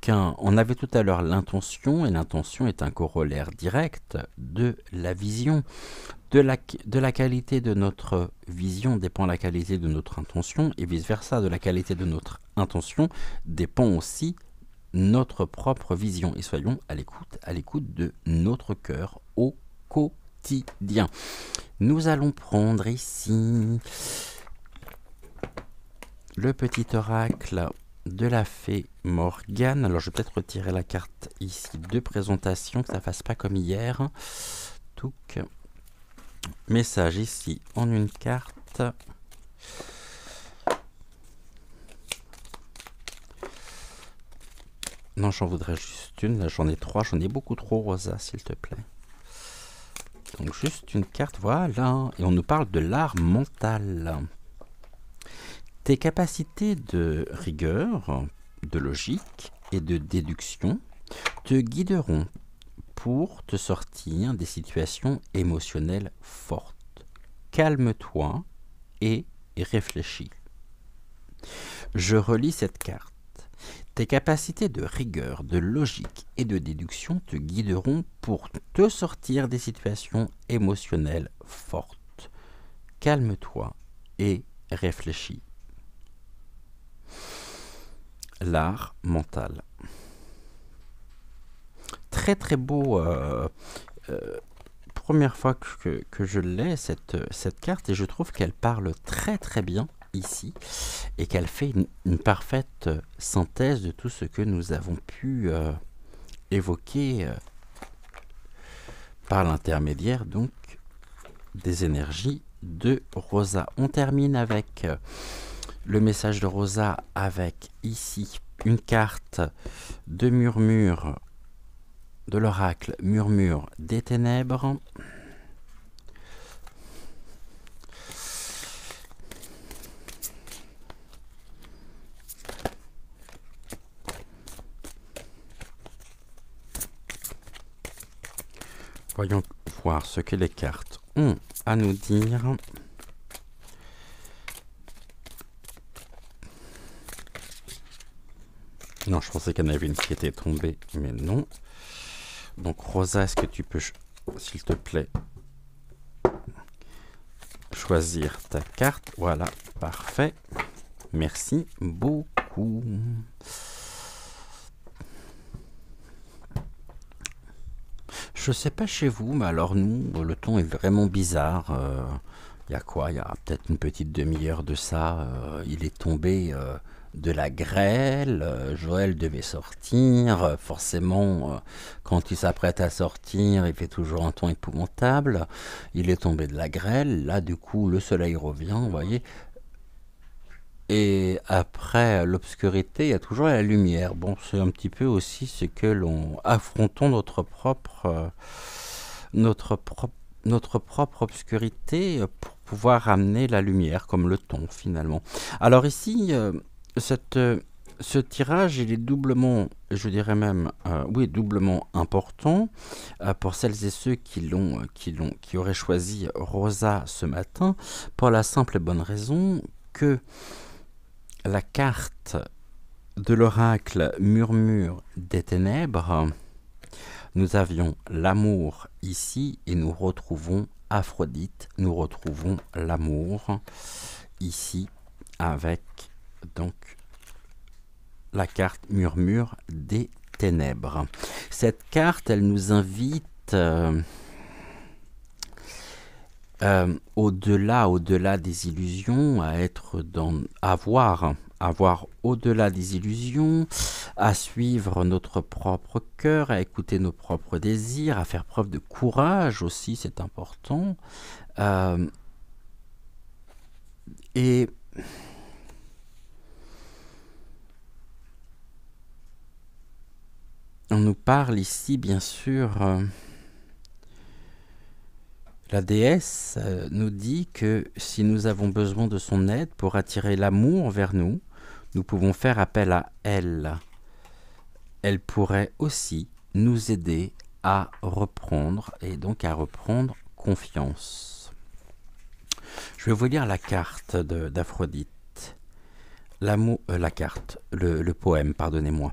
qu'un... On avait tout à l'heure l'intention, et l'intention est un corollaire direct de la vision. De la qualité de notre vision dépend la qualité de notre intention, et vice-versa, de la qualité de notre intention dépend aussi notre propre vision. Et soyons à l'écoute de notre cœur au quotidien. Nous allons prendre ici... le petit oracle de la fée Morgane. Alors je vais peut-être retirer la carte ici de présentation, que ça ne fasse pas comme hier. Touc. Message ici en une carte. Non, j'en voudrais juste une. Là, j'en ai trois. J'en ai beaucoup trop, Rosa, s'il te plaît. Donc juste une carte, voilà. Et on nous parle de l'art mental. Tes capacités de rigueur, de logique et de déduction te guideront pour te sortir des situations émotionnelles fortes. Calme-toi et et réfléchis. Je relis cette carte. Tes capacités de rigueur, de logique et de déduction te guideront pour te sortir des situations émotionnelles fortes. Calme-toi et réfléchis. L'art mental. Très très beau. Première fois que je l'ai, cette carte, et je trouve qu'elle parle très très bien ici, et qu'elle fait une parfaite synthèse de tout ce que nous avons pu évoquer par l'intermédiaire donc des énergies de Rosa. On termine avec le message de Rosa avec ici une carte de murmure de l'oracle, murmure des ténèbres. Voyons voir ce que les cartes ont à nous dire. Non, je pensais qu'il y en avait une qui était tombée, mais non. Donc Rosa, est-ce que tu peux, s'il te plaît, choisir ta carte? Voilà, parfait. Merci beaucoup. Je sais pas chez vous, mais alors nous, le ton est vraiment bizarre. Il y a quoi? Il y a peut-être une petite demi-heure de ça. Il est tombé de la grêle. Joël devait sortir. Forcément, quand il s'apprête à sortir, il fait toujours un ton épouvantable. Il est tombé de la grêle. Là, du coup, le soleil revient, vous voyez. Et après l'obscurité, il y a toujours la lumière. Bon, c'est un petit peu aussi ce que l'on affrontons notre propre obscurité pour pouvoir amener la lumière, comme le ton finalement. Alors ici, ce tirage, il est doublement, je dirais même, oui, doublement important pour celles et ceux qui auraient choisi Rosa ce matin, pour la simple et bonne raison que la carte de l'oracle murmure des ténèbres, nous avions l'amour ici et nous retrouvons Aphrodite, nous retrouvons l'amour ici avec donc la carte murmure des ténèbres. Cette carte, elle nous invite au-delà des illusions, à être à voir au-delà des illusions, à suivre notre propre cœur, à écouter nos propres désirs, à faire preuve de courage aussi, c'est important. Et on nous parle ici, bien sûr, la déesse nous dit que si nous avons besoin de son aide pour attirer l'amour vers nous, nous pouvons faire appel à elle. Elle pourrait aussi nous aider à reprendre, et donc à reprendre confiance. Je vais vous lire la carte d'Aphrodite. Le poème, pardonnez-moi.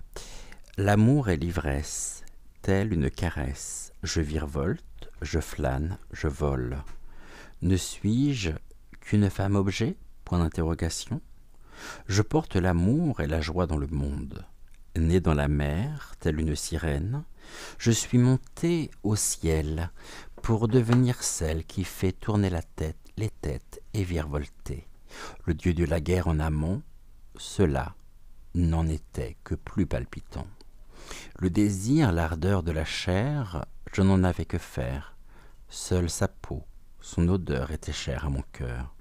L'amour est l'ivresse, telle une caresse. Je virevolte, je flâne, je vole. Ne suis-je qu'une femme objet? Point d'interrogation. Je porte l'amour et la joie dans le monde. Née dans la mer, telle une sirène, je suis montée au ciel pour devenir celle qui fait tourner les têtes et virevolter. Le dieu de la guerre en amont, cela n'en était que plus palpitant. Le désir, l'ardeur de la chair, je n'en avais que faire. Seule sa peau, son odeur était chère à mon cœur.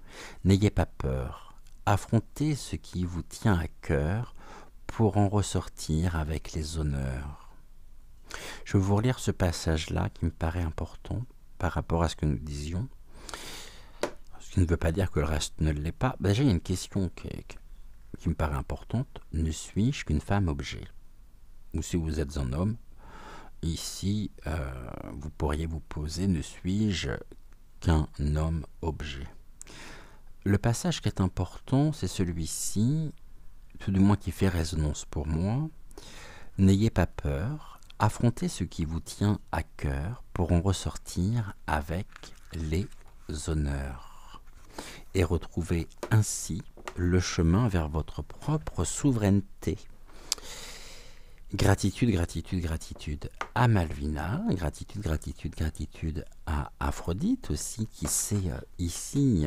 N'ayez pas peur, affrontez ce qui vous tient à cœur pour en ressortir avec les honneurs. Je vais vous relire ce passage-là qui me paraît important par rapport à ce que nous disions. Ce qui ne veut pas dire que le reste ne l'est pas. Déjà, il y a une question qui me paraît importante. Ne suis-je qu'une femme objet? Ou si vous êtes un homme, ici, vous pourriez vous poser, ne suis-je qu'un homme objet? le passage qui est important, c'est celui-ci, tout du moins qui fait résonance pour moi. N'ayez pas peur, affrontez ce qui vous tient à cœur pour en ressortir avec les honneurs et retrouver ainsi le chemin vers votre propre souveraineté. Gratitude, gratitude, gratitude à Malvina, gratitude, gratitude, gratitude à Aphrodite aussi qui s'est ici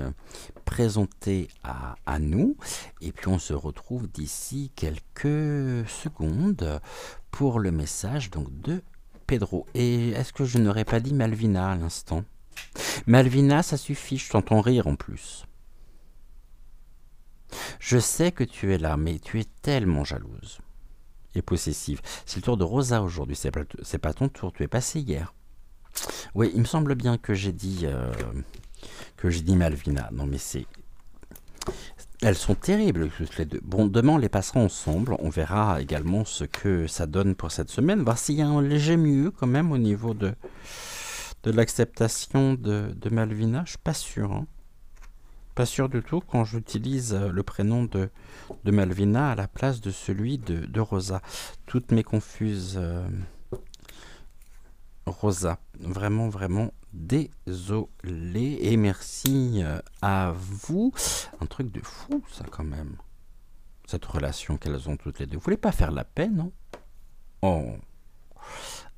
présentée à nous. Et puis on se retrouve d'ici quelques secondes pour le message donc de Pedro. Et est-ce que je n'aurais pas dit Malvina à l'instant? Malvina, ça suffit, je t'entends rire en plus. Je sais que tu es là, mais tu es tellement jalouse et possessive. C'est le tour de Rosa aujourd'hui, c'est pas ton tour, tu es passé hier. Oui, il me semble bien que j'ai dit Malvina. Non mais c'est... Elles sont terribles toutes les deux. Bon, demain on les passera ensemble, on verra également ce que ça donne pour cette semaine, voir s'il y a un léger mieux quand même au niveau de l'acceptation de Malvina. Je suis pas sûr, hein. Pas sûr du tout quand j'utilise le prénom de Malvina à la place de celui de Rosa. Toutes mes confuses Rosa. Vraiment, vraiment désolé. Et merci à vous. Un truc de fou, ça, quand même. Cette relation qu'elles ont toutes les deux. Vous voulez pas faire la paix, non? Oh,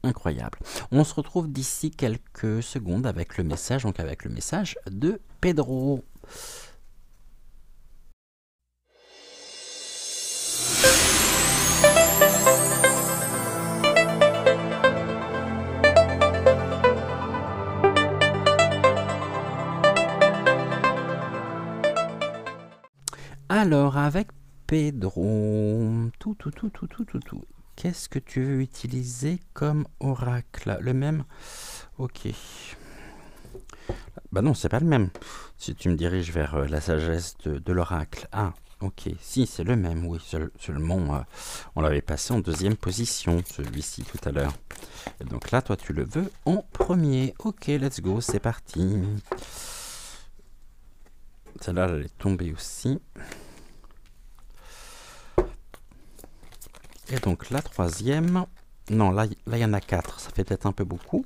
incroyable. On se retrouve d'ici quelques secondes avec le message, donc avec le message de Pedro. Alors, avec Pedro, tout. Qu'est-ce que tu veux utiliser comme oracle? Le même? Ok. Bah non, c'est pas le même. Si tu me diriges vers la sagesse de l'oracle. Ah, ok. Si, c'est le même, oui. Seulement, on l'avait passé en deuxième position, celui-ci, tout à l'heure. Et donc là, toi, tu le veux en premier. Ok, let's go, c'est parti. Celle-là, elle est tombée aussi. Et donc la troisième... Non, là, il y en a 4. Ça fait peut-être un peu beaucoup.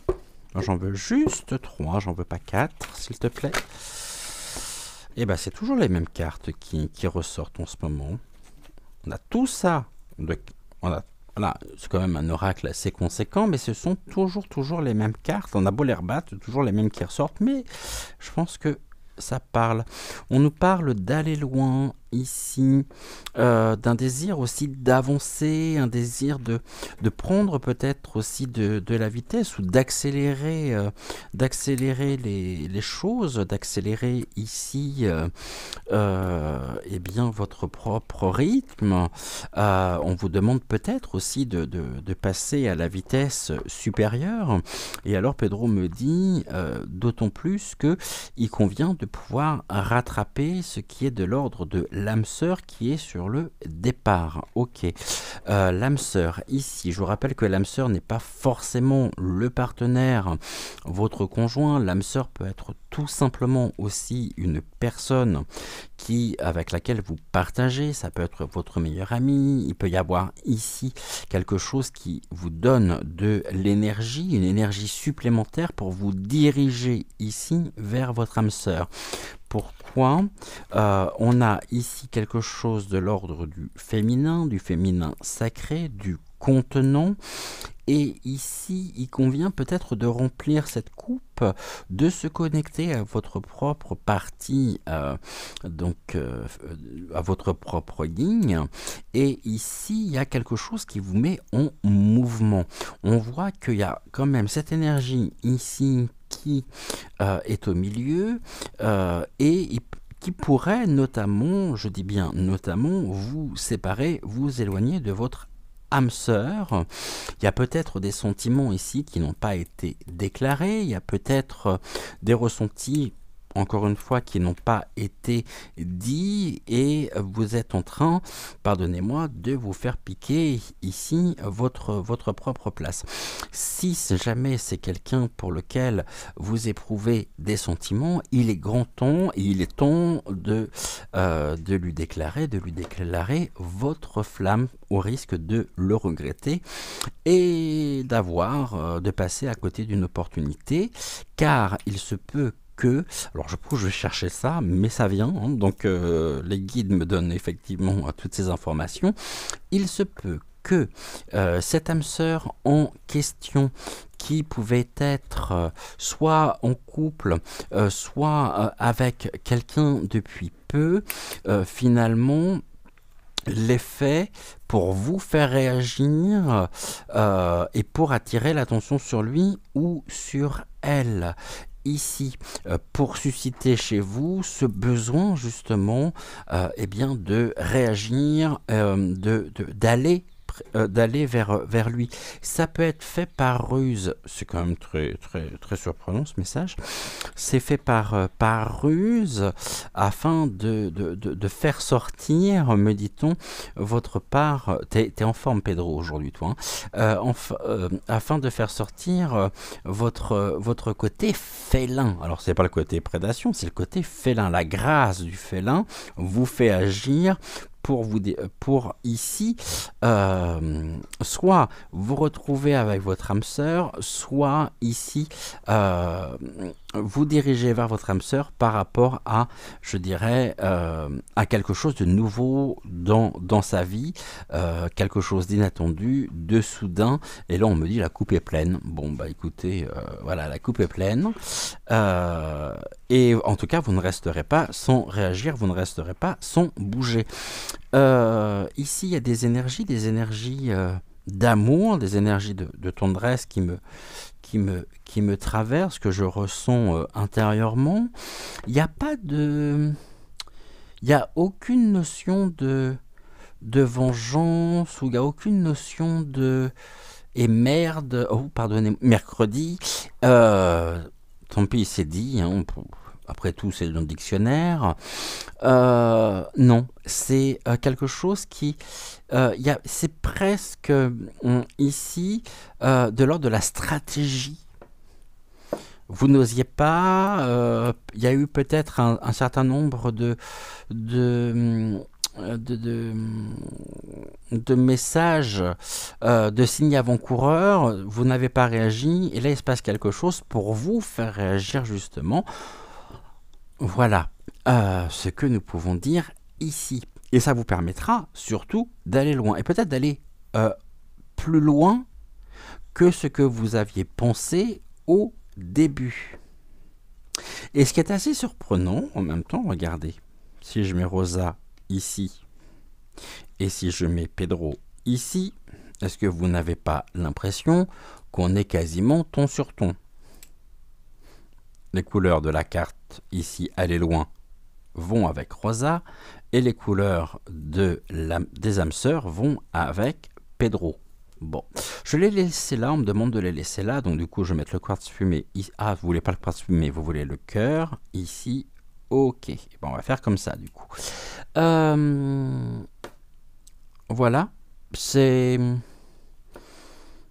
Moi, j'en veux juste 3. J'en veux pas 4, s'il te plaît. Et ben, c'est toujours les mêmes cartes qui ressortent en ce moment. On a tout ça. Voilà, c'est quand même un oracle assez conséquent, mais ce sont toujours les mêmes cartes. On a beau les rebattre, toujours les mêmes qui ressortent, mais je pense que ça parle. On nous parle d'aller loin ici, d'un désir aussi d'avancer, un désir de prendre peut-être aussi de la vitesse ou d'accélérer les choses, d'accélérer ici eh bien votre propre rythme. On vous demande peut-être aussi de passer à la vitesse supérieure. Et alors Pedro me dit d'autant plus que il convient de pouvoir rattraper ce qui est de l'ordre de l'âme sœur qui est sur le départ. Ok, l'âme sœur ici, je vous rappelle que l'âme sœur n'est pas forcément le partenaire, votre conjoint. L'âme sœur peut être tout simplement aussi une personne avec laquelle vous partagez, ça peut être votre meilleur ami. Il peut y avoir ici quelque chose qui vous donne de l'énergie, une énergie supplémentaire pour vous diriger ici vers votre âme sœur. Pourquoi on a ici quelque chose de l'ordre du féminin sacré, du contenant. Et ici, il convient peut-être de remplir cette coupe, de se connecter à votre propre partie, à votre propre yin. Et ici, il y a quelque chose qui vous met en mouvement. On voit qu'il y a quand même cette énergie ici qui est au milieu et qui pourrait notamment, je dis bien notamment, vous séparer, vous éloigner de votre âme sœur. Il y a peut-être des sentiments ici qui n'ont pas été déclarés, il y a peut-être des ressentis encore une fois, qui n'ont pas été dits et vous êtes en train, pardonnez-moi, de vous faire piquer ici votre propre place. Si jamais c'est quelqu'un pour lequel vous éprouvez des sentiments, il est grand temps et il est temps de lui déclarer votre flamme au risque de le regretter et de passer à côté d'une opportunité, car il se peut que, alors je vais chercher ça, mais ça vient, hein, donc les guides me donnent effectivement toutes ces informations. Il se peut que cette âme sœur en question, qui pouvait être soit en couple, soit avec quelqu'un depuis peu, finalement l'ait fait pour vous faire réagir et pour attirer l'attention sur lui ou sur elle. Ici, pour susciter chez vous ce besoin justement eh bien, de réagir, d'aller vers lui. Ça peut être fait par ruse, c'est quand même très surprenant ce message. C'est fait par ruse afin de faire sortir, me dit-on, votre part. T'es en forme, Pedro, aujourd'hui, toi. Hein, afin de faire sortir votre côté félin. Alors, c'est pas le côté prédation, c'est le côté félin. La grâce du félin vous fait agir pour ici, soit vous retrouver avec votre âme sœur, soit ici, vous diriger vers votre âme sœur par rapport à, je dirais, à quelque chose de nouveau dans sa vie, quelque chose d'inattendu, de soudain, et là on me dit la coupe est pleine. Bon bah écoutez, voilà, la coupe est pleine, et en tout cas vous ne resterez pas sans réagir, vous ne resterez pas sans bouger. Ici il y a des énergies d'amour, des énergies de tendresse qui me traversent, que je ressens intérieurement. Il n'y a pas de... Il n'y a aucune notion de vengeance, ou il n'y a aucune notion de... Et merde, oh pardonnez, mercredi, tant pis c'est dit, hein, après tout c'est dans le dictionnaire. Non, c'est quelque chose qui... c'est presque ici de l'ordre de la stratégie. Vous n'osiez pas, il y a eu peut-être un certain nombre de messages, de signes avant-coureurs, vous n'avez pas réagi, et là il se passe quelque chose pour vous faire réagir justement. Voilà ce que nous pouvons dire ici. Et ça vous permettra surtout d'aller loin, et peut-être d'aller plus loin que ce que vous aviez pensé au début. Et ce qui est assez surprenant, en même temps, regardez, si je mets Rosa ici, et si je mets Pedro ici, est-ce que vous n'avez pas l'impression qu'on est quasiment ton sur ton? Les couleurs de la carte ici, aller loin, vont avec Rosa, et les couleurs des âmes sœurs vont avec Pedro. Bon, je l'ai laissé là, on me demande de les laisser là, donc du coup je vais mettre le quartz fumé ici. Ah, vous voulez pas le quartz fumé, vous voulez le cœur ici. Ok, bon, on va faire comme ça du coup. Voilà, c'est...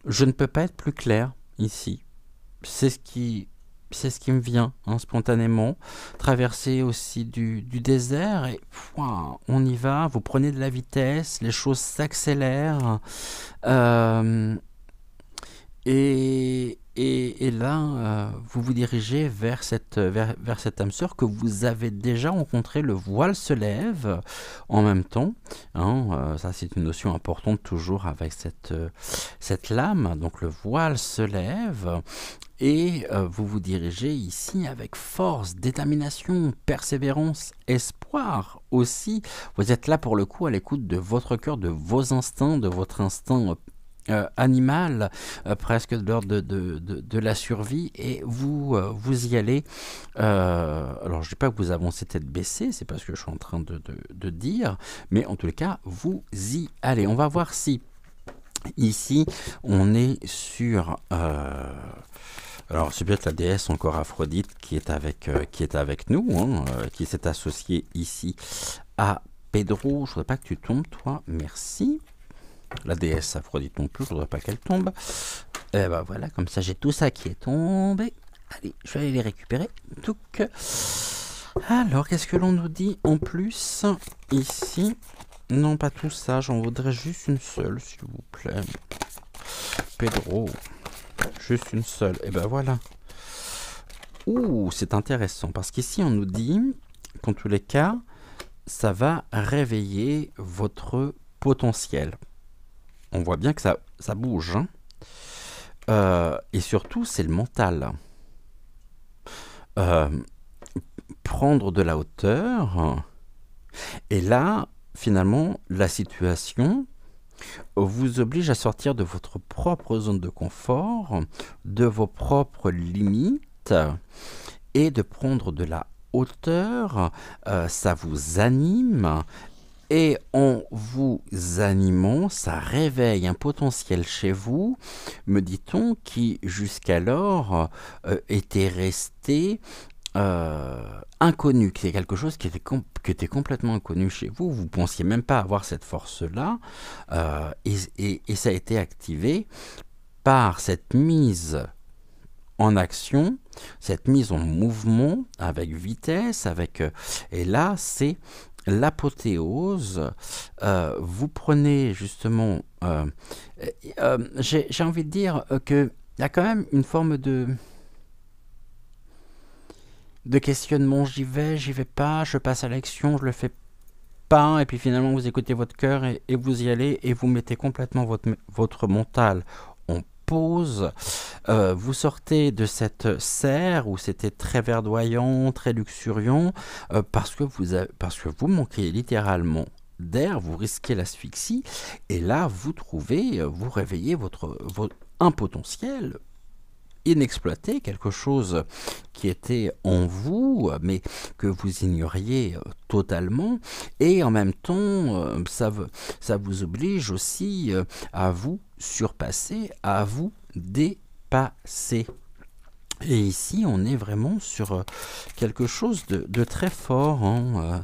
Je ne peux pas être plus clair ici. C'est ce qui me vient hein, spontanément. Traverser aussi du désert et on y va, vous prenez de la vitesse, les choses s'accélèrent. Et là, vous vous dirigez vers cette âme sœur que vous avez déjà rencontrée. Le voile se lève en même temps. Hein, ça, c'est une notion importante toujours avec cette lame. Donc, le voile se lève et vous vous dirigez ici avec force, détermination, persévérance, espoir aussi. Vous êtes là pour le coup à l'écoute de votre cœur, de vos instincts, de votre instinct animal, presque de l'ordre de la survie, et vous y allez. Alors je ne dis pas que vous avancez tête baissée, c'est pas ce que je suis en train de dire, mais en tout cas vous y allez. On va voir si ici on est sur Alors, c'est peut-être la déesse encore Aphrodite qui est avec nous, hein, qui s'est associée ici à Pedro. Je voudrais pas que tu tombes, toi. Merci. La déesse Aphrodite non plus, je voudrais pas qu'elle tombe. Et ben voilà, comme ça j'ai tout ça qui est tombé. Allez, je vais aller les récupérer. Touc. Alors, qu'est-ce que l'on nous dit en plus ici? Non, pas tout ça, j'en voudrais juste une seule, s'il vous plaît. Pedro. Juste une seule. Et ben voilà. Ouh, c'est intéressant, parce qu'ici on nous dit qu'en tous les cas, ça va réveiller votre potentiel. On voit bien que ça bouge. Hein. Et surtout, c'est le mental. Prendre de la hauteur. Et là, finalement, la situation vous oblige à sortir de votre propre zone de confort, de vos propres limites, et de prendre de la hauteur. Ça vous anime. Et en vous animant, ça réveille un potentiel chez vous, me dit-on, qui jusqu'alors était resté inconnu, qui est quelque chose qui était complètement inconnu chez vous. Vous ne pensiez même pas avoir cette force-là, et ça a été activé par cette mise en action, cette mise en mouvement avec vitesse, et là c'est l'apothéose. Vous prenez justement, j'ai envie de dire qu'il y a quand même une forme de questionnement. J'y vais pas, je passe à l'action, je le fais pas, et puis finalement vous écoutez votre cœur et vous y allez, et vous mettez complètement votre mental en pause. Vous sortez de cette serre où c'était très verdoyant, très luxuriant, parce que vous manquez littéralement d'air, vous risquez l'asphyxie, et là vous réveillez un potentiel inexploité, quelque chose qui était en vous, mais que vous ignoriez totalement, et en même temps, ça vous oblige aussi à vous surpasser, à vous dépasser. Et ici, on est vraiment sur quelque chose de très fort. Hein.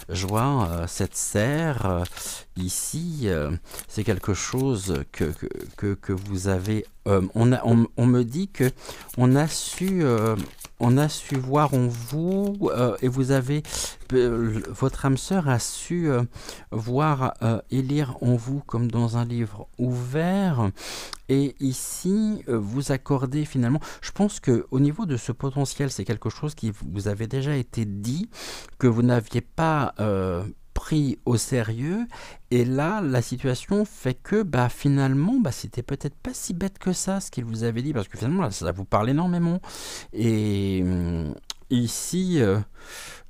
Je vois cette serre ici, c'est quelque chose que vous avez. On me dit que on a su voir en vous, et vous avez, votre âme sœur a su voir et lire en vous comme dans un livre ouvert. Et ici, vous accordez finalement, je pense qu'au niveau de ce potentiel, c'est quelque chose qui vous avait déjà été dit, que vous n'aviez pas pris au sérieux, et là, la situation fait que finalement, c'était peut-être pas si bête que ça, ce qu'il vous avait dit, parce que finalement, là, ça vous parle énormément. Et ici,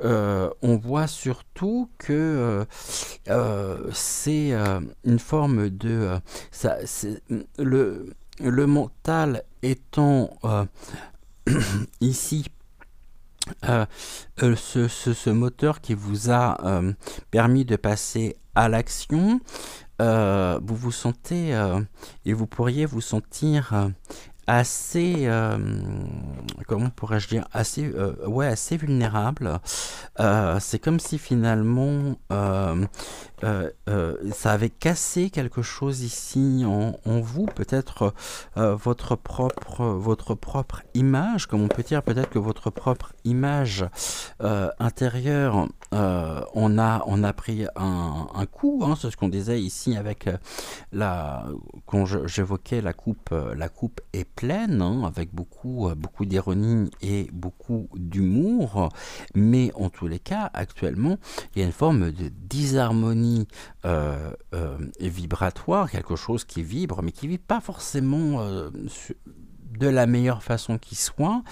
on voit surtout que c'est une forme de... le mental étant ici ce moteur qui vous a permis de passer à l'action, vous vous sentez, et vous pourriez vous sentir assez, comment pourrais-je dire, assez vulnérable. C'est comme si finalement ça avait cassé quelque chose ici en vous, peut-être votre propre image, comme on peut dire, peut-être que votre propre image intérieure on a pris un coup, hein, c'est ce qu'on disait ici avec quand j'évoquais la coupe est pleine, hein, avec beaucoup d'ironie et beaucoup d'humour, mais en tous les cas, actuellement, il y a une forme de disharmonie vibratoire, quelque chose qui vibre, mais qui ne vibre pas forcément de la meilleure façon qui soit,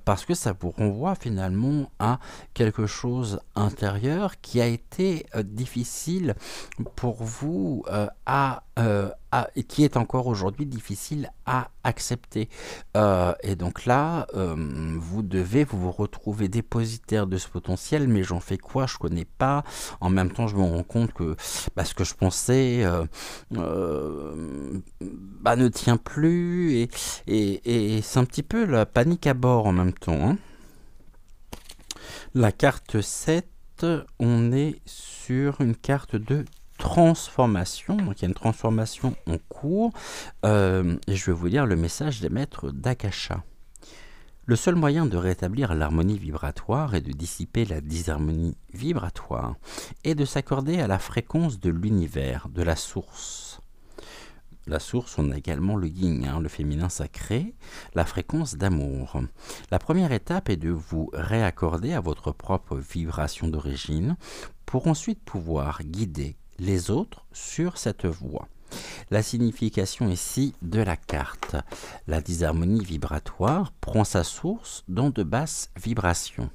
parce que ça vous renvoie finalement à quelque chose intérieur qui a été difficile pour vous à et qui est encore aujourd'hui difficile à accepter. Et donc là, vous devez vous retrouver dépositaire de ce potentiel, mais j'en fais quoi? Je connais pas. En même temps, je me rends compte que ce que je pensais ne tient plus, et c'est un petit peu la panique à bord en même temps, hein. La carte 7, on est sur une carte de transformation, donc il y a une transformation en cours, et je vais vous lire le message des maîtres d'Akasha. Le seul moyen de rétablir l'harmonie vibratoire et de dissiper la disharmonie vibratoire est de s'accorder à la fréquence de l'univers, de la source. La source, on a également le yin, le féminin sacré, la fréquence d'amour. La première étape est de vous réaccorder à votre propre vibration d'origine pour ensuite pouvoir guider les autres sur cette voie. La signification ici de la carte. La disharmonie vibratoire prend sa source dans de basses vibrations.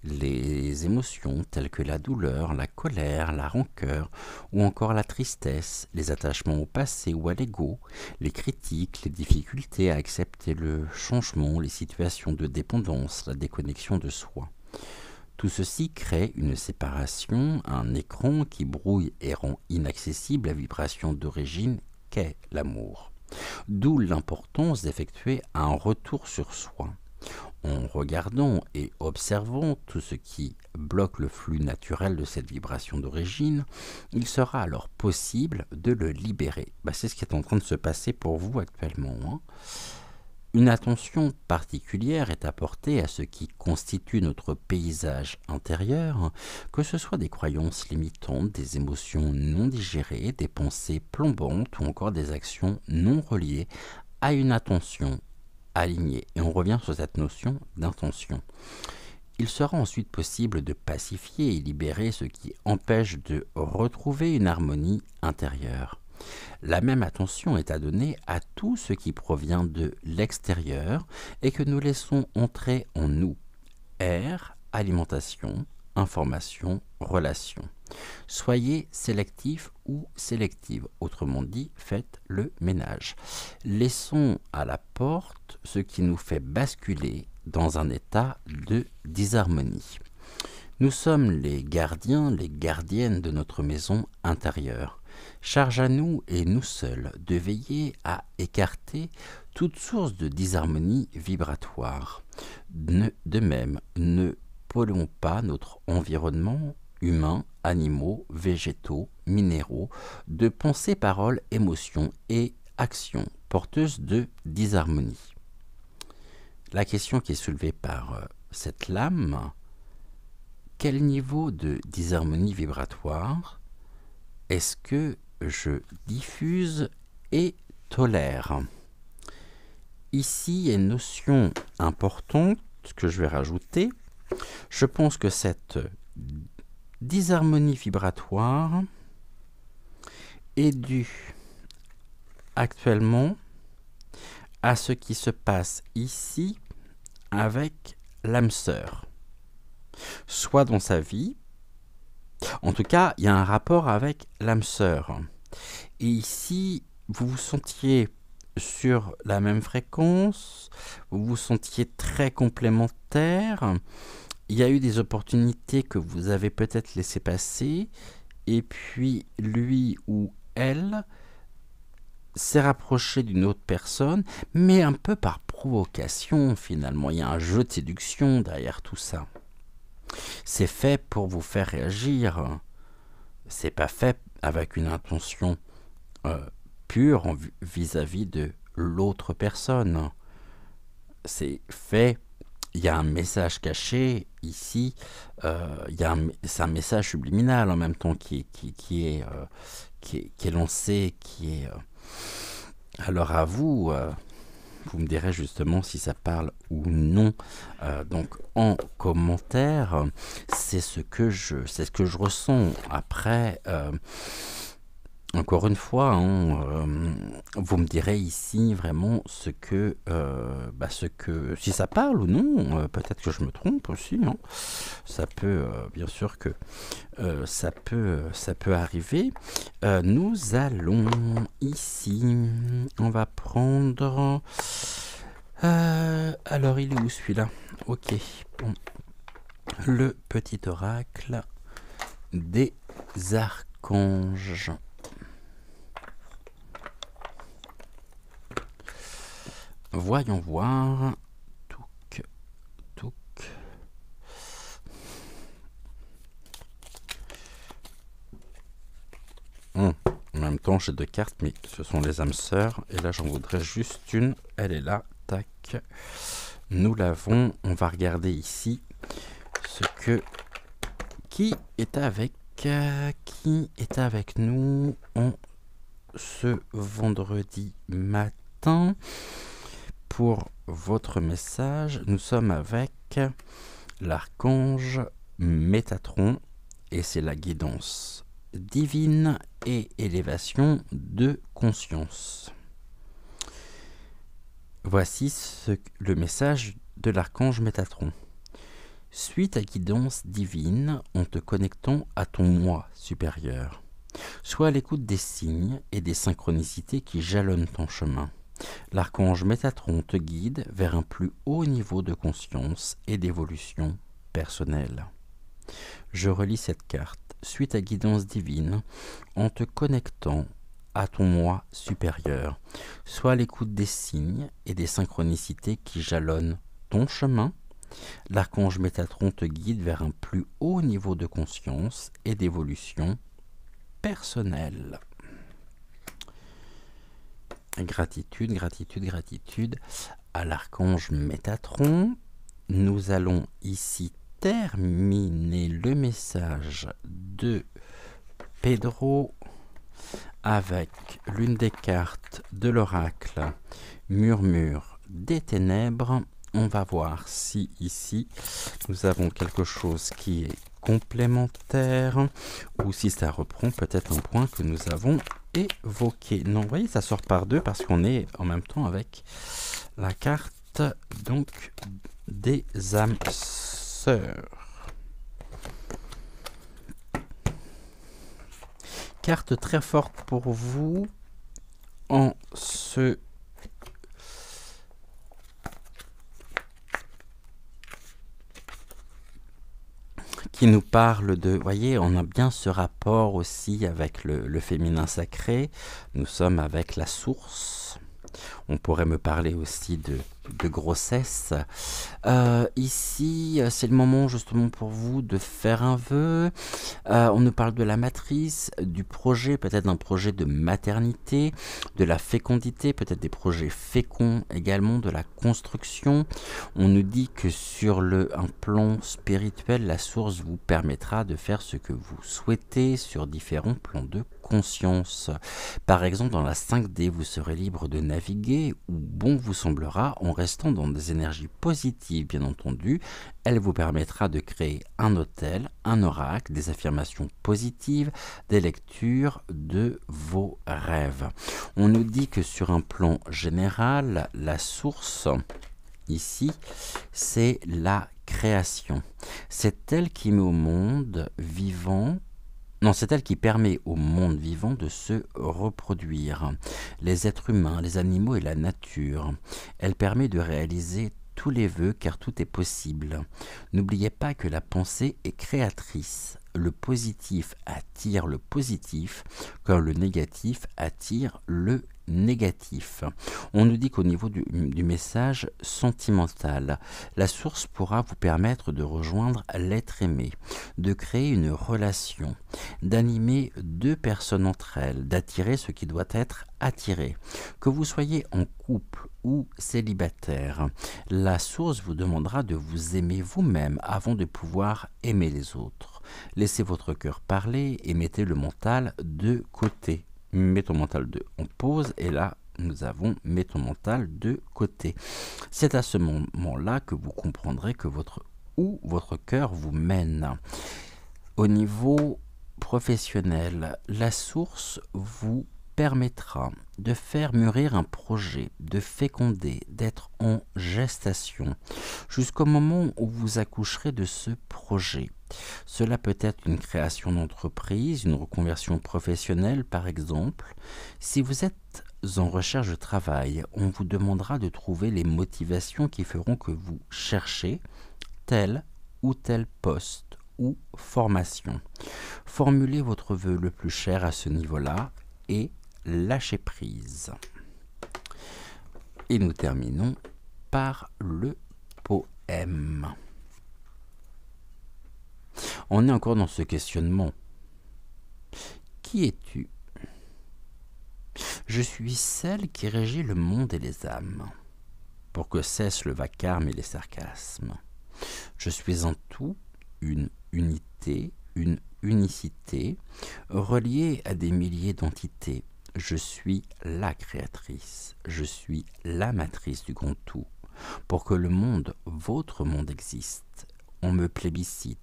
Les émotions telles que la douleur, la colère, la rancœur ou encore la tristesse, les attachements au passé ou à l'ego, les critiques, les difficultés à accepter le changement, les situations de dépendance, la déconnexion de soi. Tout ceci crée une séparation, un écran qui brouille et rend inaccessible la vibration d'origine qu'est l'amour. D'où l'importance d'effectuer un retour sur soi. En regardant et observant tout ce qui bloque le flux naturel de cette vibration d'origine, il sera alors possible de le libérer. C'est ce qui est en train de se passer pour vous actuellement, hein. Une attention particulière est apportée à ce qui constitue notre paysage intérieur, que ce soit des croyances limitantes, des émotions non digérées, des pensées plombantes ou encore des actions non reliées à une attention alignée. Et on revient sur cette notion d'intention. Il sera ensuite possible de pacifier et libérer ce qui empêche de retrouver une harmonie intérieure. La même attention est à donner à tout ce qui provient de l'extérieur et que nous laissons entrer en nous. Air, alimentation, information, relation. Soyez sélectif ou sélective, autrement dit, faites le ménage. Laissons à la porte ce qui nous fait basculer dans un état de disharmonie. Nous sommes les gardiens, les gardiennes de notre maison intérieure. Charge à nous et nous seuls de veiller à écarter toute source de disharmonie vibratoire. De même, ne polluons pas notre environnement humain, animaux, végétaux, minéraux, de pensées, paroles, émotions et actions porteuses de disharmonie. La question qui est soulevée par cette lame: quel niveau de disharmonie vibratoire est-ce que je diffuse et tolère? Ici, il y a une notion importante que je vais rajouter. Je pense que cette disharmonie vibratoire est due actuellement à ce qui se passe ici avec l'âme sœur. Soit dans sa vie, en tout cas, il y a un rapport avec l'âme sœur. Et ici, vous vous sentiez sur la même fréquence, vous vous sentiez très complémentaires. Il y a eu des opportunités que vous avez peut-être laissées passer, et puis lui ou elle s'est rapproché d'une autre personne, mais un peu par provocation finalement. Il y a un jeu de séduction derrière tout ça. C'est fait pour vous faire réagir. C'est pas fait avec une intention pure vis-à-vis de l'autre personne. C'est fait. Il y a un message caché ici. C'est un message subliminal en même temps qui est lancé, qui est. Alors à vous. Vous me direz justement si ça parle ou non. Donc en commentaire, c'est ce que je ressens. Après, Encore une fois, hein, vous me direz ici vraiment si ça parle ou non. Peut-être que je me trompe aussi, hein. Ça peut, bien sûr que ça peut arriver. Nous allons ici, on va prendre. Alors, il est où celui-là? Ok, bon. Le petit oracle des archanges. Voyons voir. Touc, touc. En même temps, j'ai deux cartes, mais ce sont les âmes sœurs. Et là, j'en voudrais juste une. Elle est là. Tac. Nous l'avons. On va regarder ici qui est avec nous en ce vendredi matin. Pour votre message, nous sommes avec l'archange Métatron et c'est la guidance divine et élévation de conscience. Voici le message de l'archange Métatron. Suis ta guidance divine en te connectant à ton moi supérieur. Sois à l'écoute des signes et des synchronicités qui jalonnent ton chemin. L'archange Métatron te guide vers un plus haut niveau de conscience et d'évolution personnelle. Je relis cette carte. Suis ta guidance divine en te connectant à ton moi supérieur. Sois à l'écoute des signes et des synchronicités qui jalonnent ton chemin. L'archange Métatron te guide vers un plus haut niveau de conscience et d'évolution personnelle. Gratitude, gratitude, gratitude à l'archange Métatron. Nous allons ici terminer le message de Pedro avec l'une des cartes de l'oracle Murmure des ténèbres. On va voir si ici nous avons quelque chose qui est complémentaire ou si ça reprend peut-être un point que nous avons évoqué. Non, vous voyez, ça sort par deux parce qu'on est en même temps avec la carte donc des âmes sœurs. Carte très forte pour vous en ce qui nous parle de, voyez, on a bien ce rapport aussi avec le féminin sacré. Nous sommes avec la source. On pourrait me parler aussi de grossesse. Ici, c'est le moment justement pour vous de faire un vœu. On nous parle de la matrice, du projet, peut-être d'un projet de maternité, de la fécondité, peut-être des projets féconds également, de la construction. On nous dit que sur un plan spirituel, la source vous permettra de faire ce que vous souhaitez sur différents plans de conscience. Par exemple, dans la 5D, vous serez libre de naviguer où bon vous semblera en restant dans des énergies positives, bien entendu. Elle vous permettra de créer un hôtel, un oracle, des affirmations positives, des lectures de vos rêves. On nous dit que sur un plan général, la source, ici, c'est la création. C'est elle qui met au monde vivant. Non, c'est elle qui permet au monde vivant de se reproduire. Les êtres humains, les animaux et la nature. Elle permet de réaliser tous les vœux car tout est possible. N'oubliez pas que la pensée est créatrice. Le positif attire le positif, comme le négatif attire le négatif. On nous dit qu'au niveau du message sentimental, la source pourra vous permettre de rejoindre l'être aimé, de créer une relation, d'animer deux personnes entre elles, d'attirer ce qui doit être attiré. Que vous soyez en couple ou célibataire, la source vous demandera de vous aimer vous-même avant de pouvoir aimer les autres. Laissez votre cœur parler et mettez le mental de côté. Mets ton mental en pause et là nous avons mets ton mental de côté. C'est à ce moment-là que vous comprendrez que votre cœur vous mène. Au niveau professionnel, la source vous permettra de faire mûrir un projet, de féconder, d'être en gestation, jusqu'au moment où vous accoucherez de ce projet. Cela peut être une création d'entreprise, une reconversion professionnelle par exemple. Si vous êtes en recherche de travail, on vous demandera de trouver les motivations qui feront que vous cherchez tel ou tel poste ou formation. Formulez votre vœu le plus cher à ce niveau-là et lâchez prise. Et nous terminons par le poème. On est encore dans ce questionnement. Qui es-tu? Je suis celle qui régit le monde et les âmes, pour que cesse le vacarme et les sarcasmes. Je suis un tout, une unité, une unicité, reliée à des milliers d'entités. Je suis la créatrice, je suis la matrice du grand tout. Pour que le monde, votre monde existe, on me plébiscite,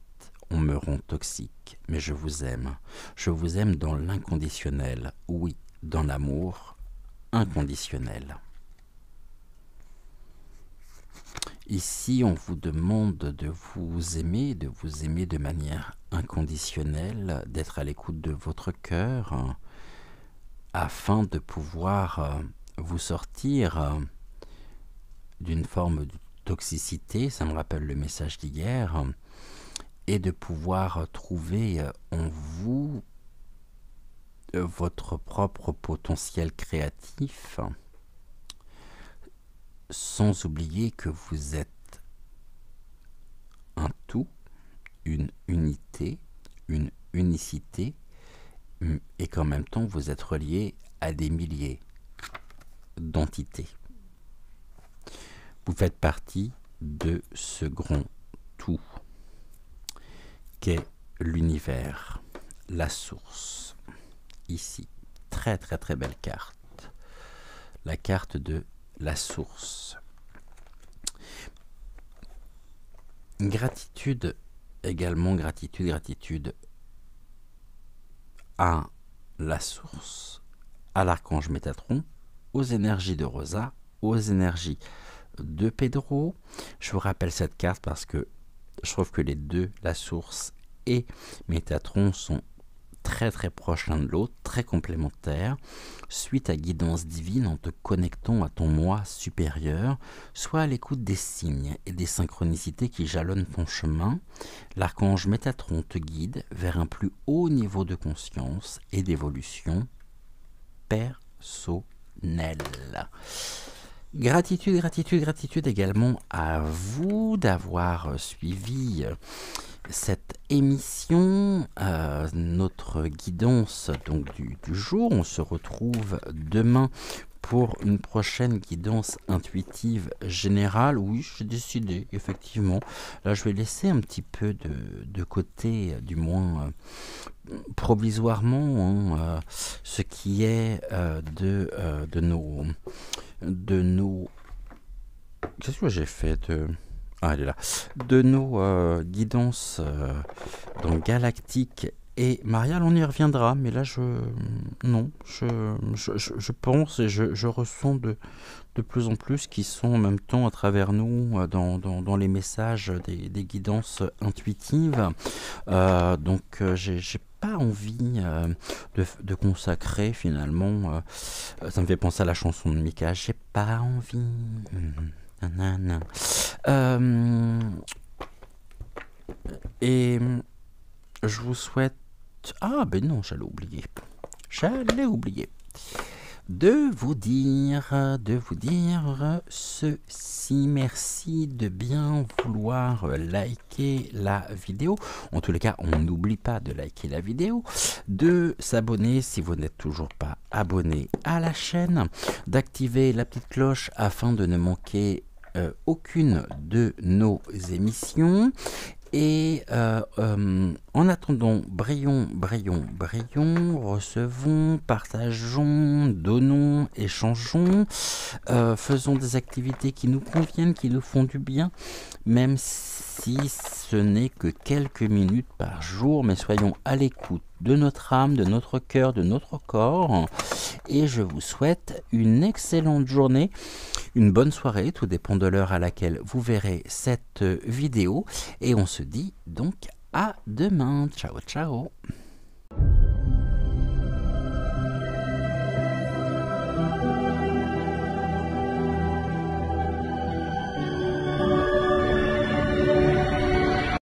on me rend toxique, mais je vous aime dans l'inconditionnel, oui, dans l'amour inconditionnel. Ici, on vous demande de vous aimer de manière inconditionnelle, d'être à l'écoute de votre cœur, afin de pouvoir vous sortir d'une forme de toxicité, ça me rappelle le message d'hier, et de pouvoir trouver en vous votre propre potentiel créatif, sans oublier que vous êtes un tout, une unité, une unicité, et qu'en même temps vous êtes relié à des milliers d'entités. Vous faites partie de ce grand tout qu'est l'univers, la source. Ici, très très très belle carte. La carte de la source. Gratitude également, gratitude à la source, à l'archange Métatron, aux énergies de Rosa, aux énergies de Pedro. Je vous rappelle cette carte parce que je trouve que les deux, la source et Métatron, sont très très proches l'un de l'autre, très complémentaires, suite à guidance divine en te connectant à ton moi supérieur, soit à l'écoute des signes et des synchronicités qui jalonnent ton chemin. L'archange Métatron te guide vers un plus haut niveau de conscience et d'évolution personnelle. Gratitude également à vous d'avoir suivi cette émission, notre guidance donc du jour. On se retrouve demain pour une prochaine guidance intuitive générale. Oui, j'ai décidé, effectivement. Là, je vais laisser un petit peu de côté, du moins provisoirement, ce qui est de nos... Qu'est-ce que j'ai fait de... Ah, elle est là. De nos guidances donc galactiques et mariales, on y reviendra, mais là, je pense et je ressens de plus en plus qui sont en même temps à travers nous dans les messages des guidances intuitives. Donc, j'ai pas envie de consacrer finalement, ça me fait penser à la chanson de Mika, j'ai pas envie... et je vous souhaite... Ah ben non, j'allais oublier. De vous dire ceci. Merci de bien vouloir liker la vidéo. En tous les cas, on n'oublie pas de liker la vidéo, de s'abonner si vous n'êtes toujours pas abonné à la chaîne, d'activer la petite cloche afin de ne manquer aucune de nos émissions. Et en attendant, brillons, brillons, brillons, recevons, partageons, donnons, échangeons, faisons des activités qui nous conviennent, qui nous font du bien, même si ce n'est que quelques minutes par jour, mais soyons à l'écoute de notre âme, de notre cœur, de notre corps. Et je vous souhaite une excellente journée, une bonne soirée, tout dépend de l'heure à laquelle vous verrez cette vidéo. Et on se dit donc à demain. Ciao, ciao.